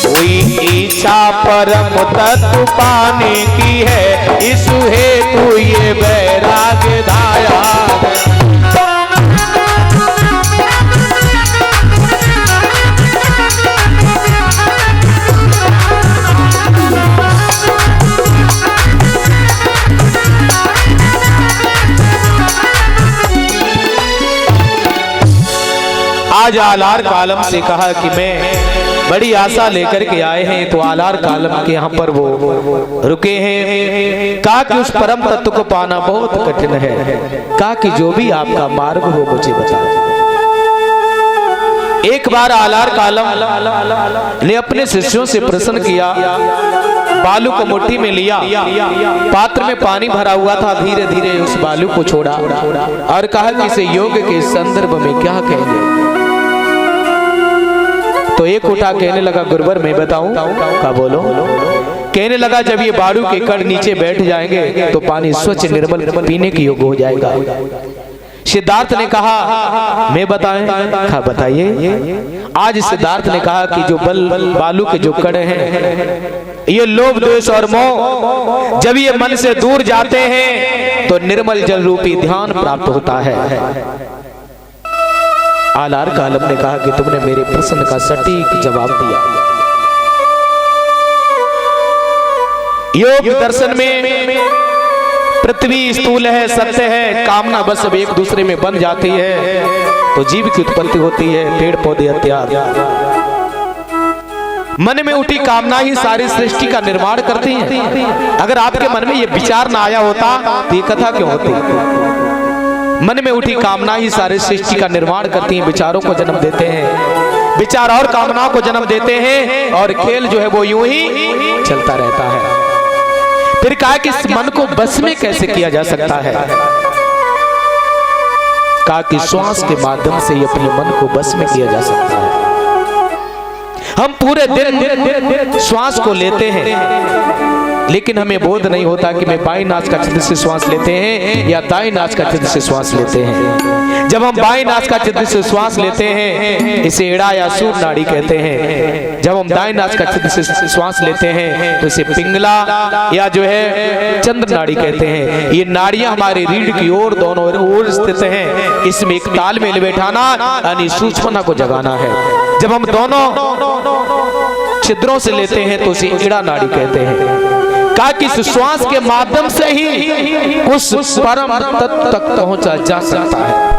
कोई इच्छा परम तत्व पाने की है, इस हेतु ये वैराग्य धाया। आज आलार कालम से कहा कि मैं बड़ी आशा लेकर के आए हैं। तो आलार कालम के यहाँ पर वो रुके हैं। कहा कि उस परम तत्व को पाना बहुत कठिन है। कहा कि जो भी आपका मार्ग हो मुझे बताओ। एक बार आलार कालम ने अपने शिष्यों से प्रश्न किया, बालू को मुट्ठी में लिया, पात्र में पानी भरा हुआ था, धीरे धीरे उस बालू को छोड़ा और कहा कि इसे योग के संदर्भ में क्या कहेंगे। तो एक उठा कहने लगा, गुरुवर मैं बताऊं? का बोलो। कहने लगा जब ये बालू के कण नीचे बैठ जाएंगे तो पानी स्वच्छ निर्मल पीने के योग्य हो जाएगा। सिद्धार्थ ने कहा मैं बताएं? कहा बताइए। आज सिद्धार्थ ने कहा कि जो बालू के जो कण हैं, ये लोभ, द्वेष और मोह जब ये मन से दूर जाते हैं तो निर्मल जल रूपी ध्यान प्राप्त होता है। आलार कालम ने कहा कि तुमने मेरे प्रश्न का सटीक जवाब दिया। योग दर्शन में पृथ्वी स्थूल है, सत्य है, कामना बस सब एक दूसरे में बन जाती है तो जीव की उत्पत्ति होती है, पेड़ पौधे इत्यादि। मन में उठी कामना ही सारी सृष्टि का निर्माण करती है। अगर आपके मन में ये विचार ना आया होता तो ये कथा क्यों होती? मन में उठी कामना ही सारी सृष्टि का निर्माण करती है, विचारों को जन्म देते हैं, विचार और कामनाओं को जन्म देते हैं और खेल जो है वो यूं ही चलता रहता है। फिर कहा कि इस मन को बस में कैसे किया जा सकता है? कहा कि श्वास के माध्यम से ही अपने मन को बस में किया जा सकता है। हम पूरे दिन श्वास को लेते हैं लेकिन हमें बोध नहीं होता कि मैं बाईं नाक का छिद्र से श्वास लेते हैं या दाईं नाक का छिद्र से श्वास लेते हैं। जब हम बाईं नाक का छिद्र से श्वास लेते हैं इसे एड़ा या सूर नाड़ी कहते हैं। जब हम दाईं नाक का छिद्र से श्वास लेते हैं तो इसे पिंगला या जो है चंद्र नाड़ी कहते हैं। ये नाड़ियां हमारे रीढ़ की ओर दोनों ओर स्थित हैं। इसमें एक तालमेल बैठाना यानी सूक्ष्मता को जगाना है। जब हम दोनों छिद्रों से लेते हैं तो उसे एड़ा नाड़ी कहते हैं। कहा कि श्वास के माध्यम से ही उस परम तत्व तक पहुंचा जा सकता है।